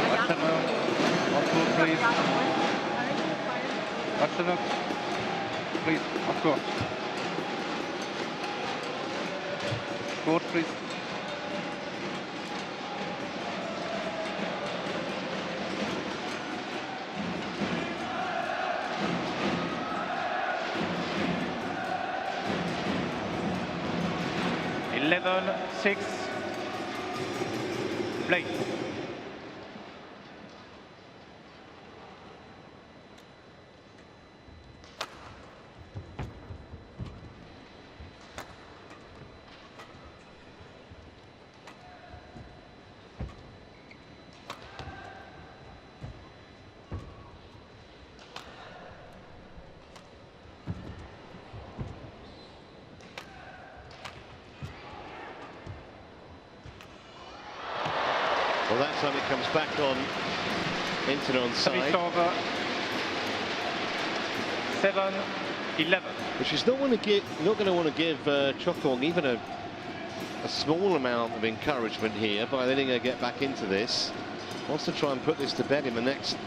Ratchanok, off court, please. Ratchanok, please, off court. Court, please. level 6. Play. Well, that time it comes back on Intanon's side. Over. 7-11. But she's not going to want to give Chochhuwong even a small amount of encouragement here by letting her get back into this. Wants to try and put this to bed in the next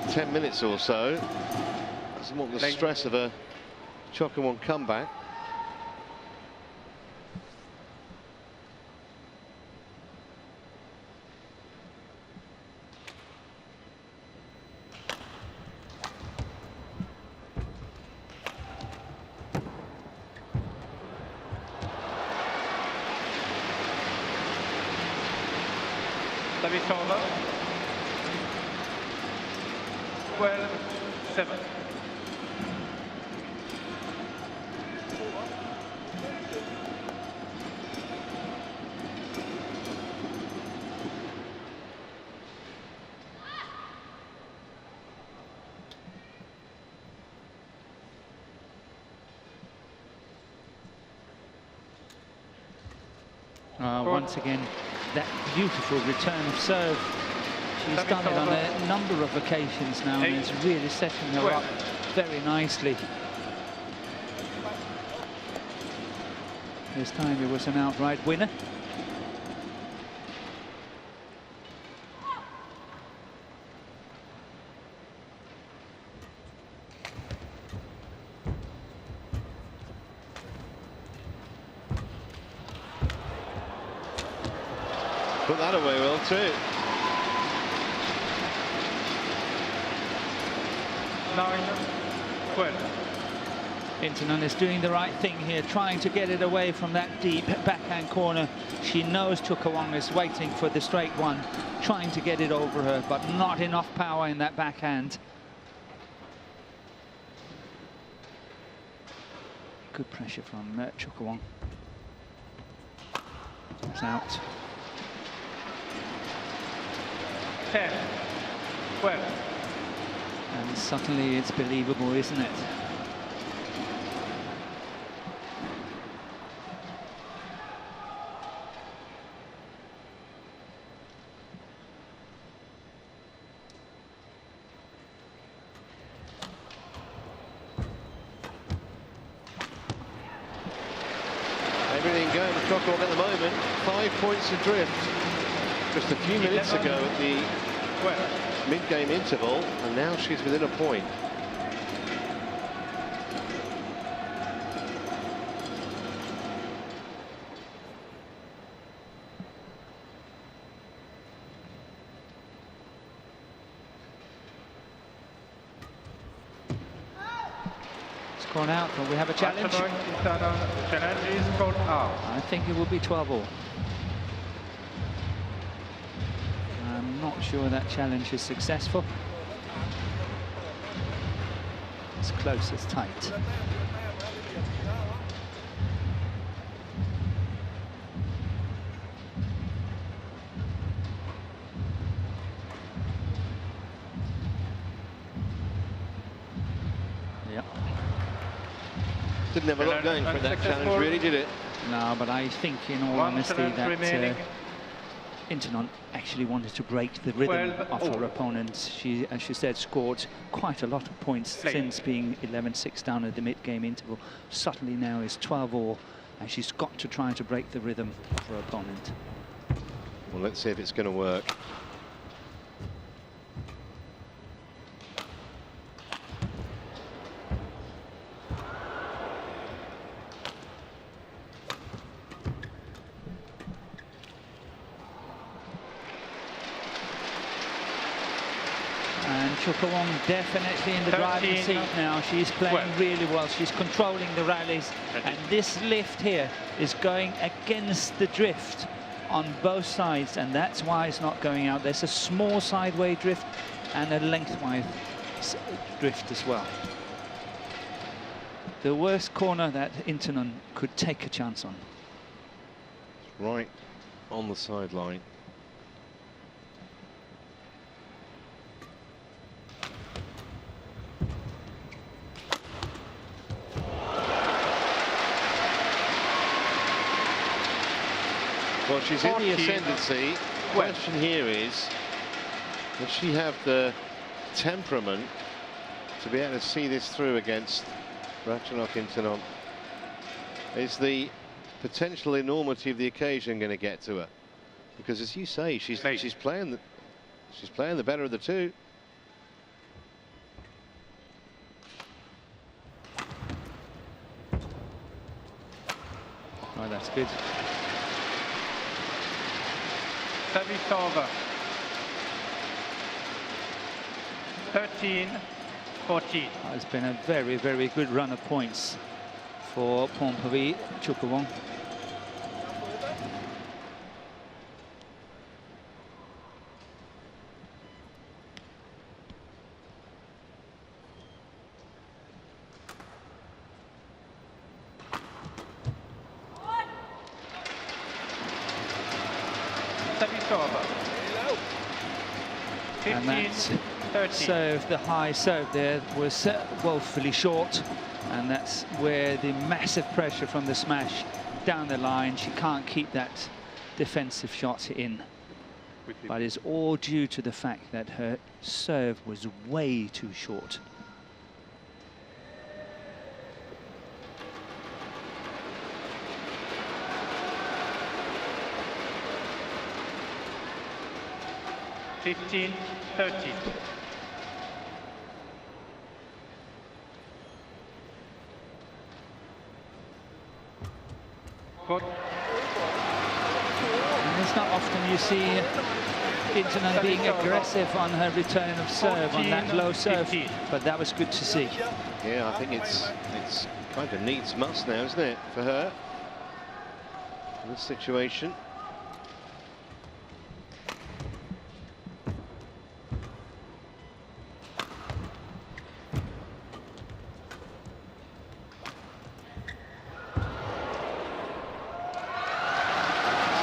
10 minutes or so. Doesn't want the stress of a Chochhuwong comeback. Service over. 12-7. Once again, that beautiful return of serve. She's done it on a number of occasions now, and it's really setting her up very nicely. This time it was an outright winner. Put that away well too. 9-12. Intanon is doing the right thing here, trying to get it away from that deep backhand corner. She knows Chochhuwong is waiting for the straight one, trying to get it over her, but not enough power in that backhand. Good pressure from Chochhuwong. It's out. 10-12. And suddenly it's believable, isn't it? Everything going to Chochhuwong at the moment. 5 points adrift. Just a few minutes ago at the mid-game interval, and now she's within a point. It's gone out, but we have a challenge. Ratchanok challenge is called out. I think it will be 12-all. I'm not sure that challenge is successful. It's close, it's tight. Yep. Didn't have a lot going for that challenge, really, did it? No, but I think, in all honesty, that Intanon actually wanted to break the rhythm of her opponents. She, as she said, scored quite a lot of points since being 11-6 down at the mid-game interval. Suddenly now is 12-all, and she's got to try to break the rhythm of her opponent. Well, let's see if it's going to work. Chochhuwong definitely in the driving seat now. She's playing really well. She's controlling the rallies. And this lift here is going against the drift on both sides, and that's why it's not going out. There's a small sideway drift and a lengthwise drift as well. The worst corner that Intanon could take a chance on. Right on the sideline. Well, she's in the ascendancy. The question here is, does she have the temperament to be able to see this through against Ratchanok INTANON? Is the potential enormity of the occasion going to get to her? Because, as you say, she's playing the better of the two. Oh, that's good. Service over. 13-14. It's been a very, very good run of points for Pornpawee CHOCHUWONG. And that's serve, the high serve there was woefully short, and that's where the massive pressure from the smash down the line. She can't keep that defensive shot in, but it's all due to the fact that her serve was way too short. $15-30. And it's not often you see Intanon being aggressive on her return of serve, on that low serve, but that was good to see. Yeah, I think it's kind of needs must now, isn't it, for her in this situation?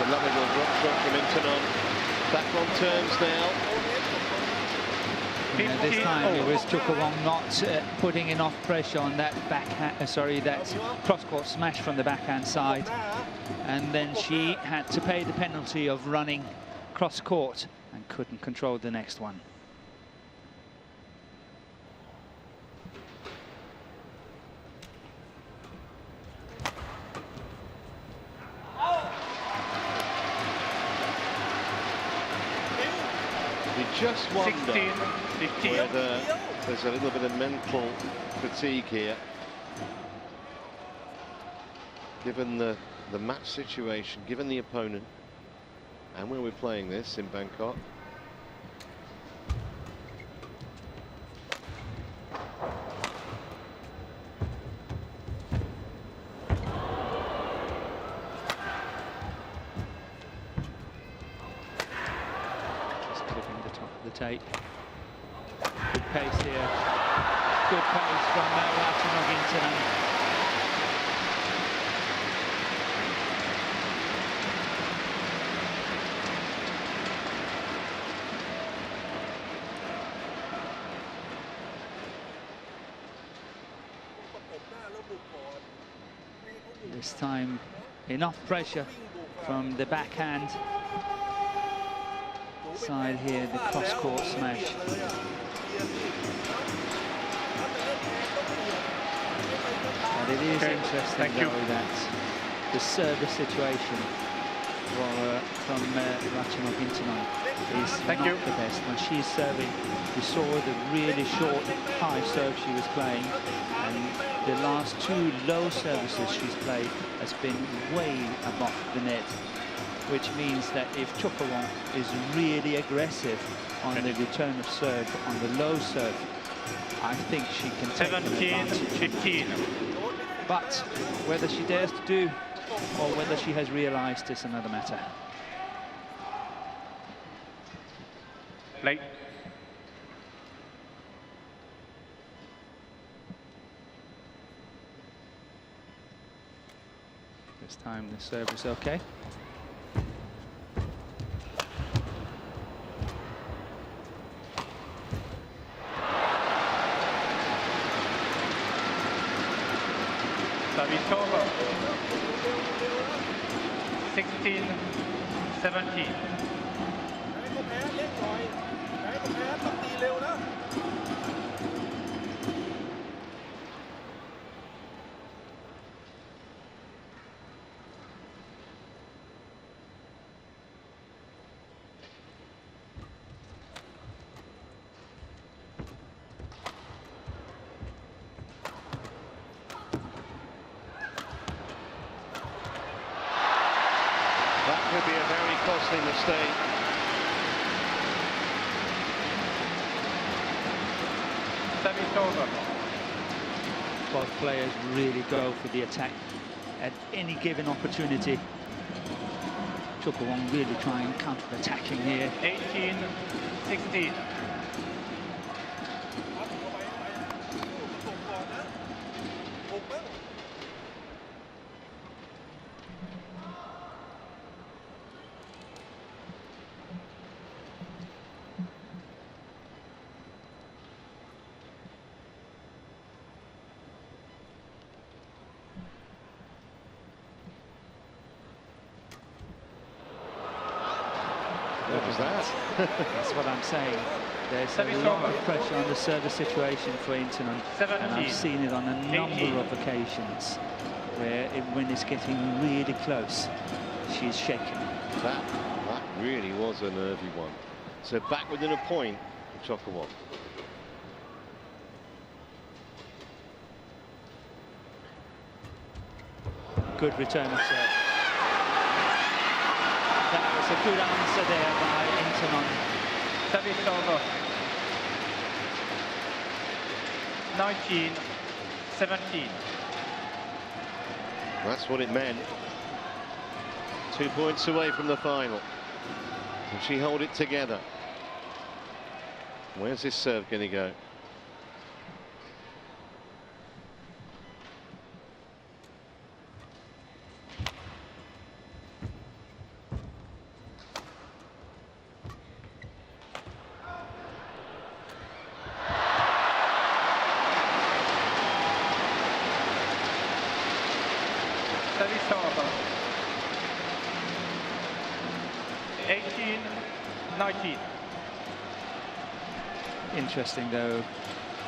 Lovely little drop shot from Intanon. Back on terms now. And this time it was CHOCHUWONG not putting enough pressure on that backhand, that cross-court smash from the backhand side. And then she had to pay the penalty of running cross-court and couldn't control the next one. Just wonder whether there's a little bit of mental fatigue here, given the match situation, given the opponent, and where we're playing this in Bangkok. Tape. Good pace here. Good pace from Ratchanok INTANON. This time, enough pressure from the backhand side here, the cross-court smash. But it is interesting though that the service situation from Ratchanok INTANON is not the best. When she's serving, we saw the really short high serve she was playing, and the last two low services she's played has been way above the net. which means that if Chochhuwong is really aggressive on the return of serve, on the low serve, I think she can take an advantage. 17-15. But whether she dares to do or whether she has realized is another matter. Play. This time the serve is okay. Service over. 16-17. That could be a very costly mistake. Service over. Both players really go for the attack at any given opportunity. Chochhuwong really trying counter-attacking here. 18-16. What was that? That's what I'm saying. There's a lot of pressure on the service situation for Intanon, and I've seen it on a number of occasions where when it's getting really close, she's shaken. That really was a nervy one. So back within a point for Chochhuwong. Good return of serve. That was a good answer there by Intanon. Service over. 19-17. That's what it meant. 2 points away from the final. Can she hold it together? Where's this serve going to go? Service over. 18-19. Interesting though,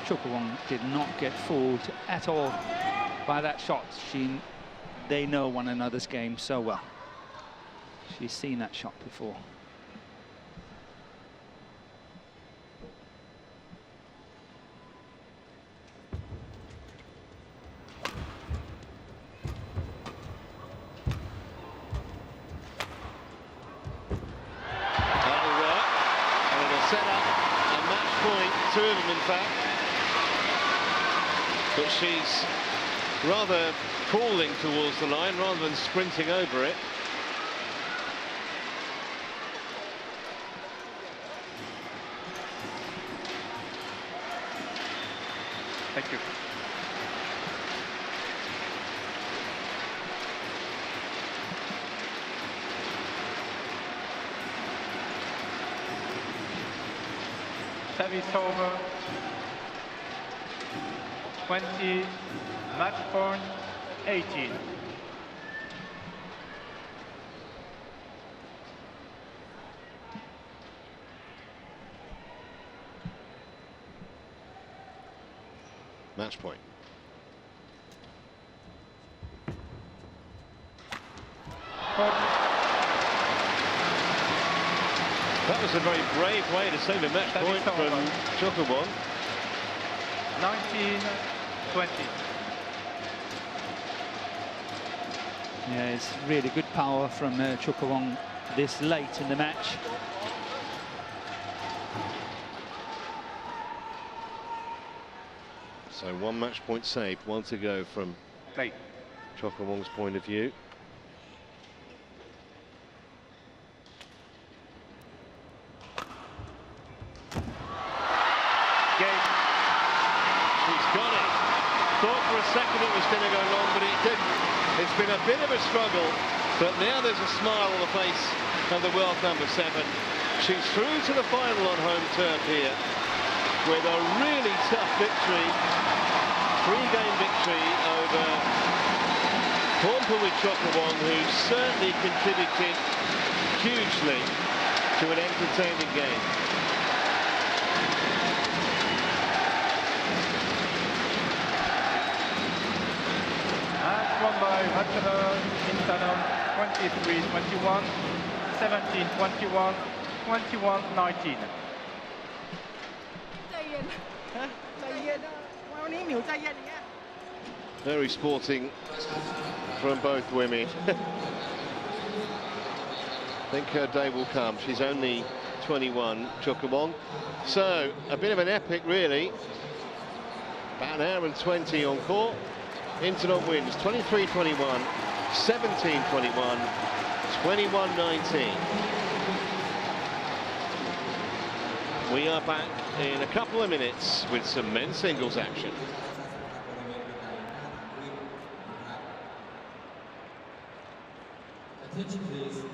Chochhuwong did not get fooled at all by that shot. They know one another's game so well. She's seen that shot before. Set up a match point, 2 of them in fact. But she's rather crawling towards the line rather than sprinting over it. Thank you. Service over. 20, match point 18. Match point. That was a very brave way to save a match point from Chochhuwong. 19-20. Yeah, it's really good power from Chochhuowong this late in the match. So 1 match point saved, 1 to go from Chochhuowong's point of view. She's got it. Thought for a second it was going to go long, but it didn't. It's been a bit of a struggle, but now there's a smile on the face of the world number 7. She's through to the final on home turf here with a really tough victory, 3-game victory over Pornpawee CHOCHUWONG, who certainly contributed hugely to an entertaining game. Won by Ratchanok INTANON 23-21, 17-21, 21-19. Very sporting from both women. I think her day will come. She's only 21, Chochhuowong. So, a bit of an epic, really. About an hour and 20 on court. Intanon wins 23-21, 17-21, 21-19. We are back in a couple of minutes with some men's singles action. Attention please.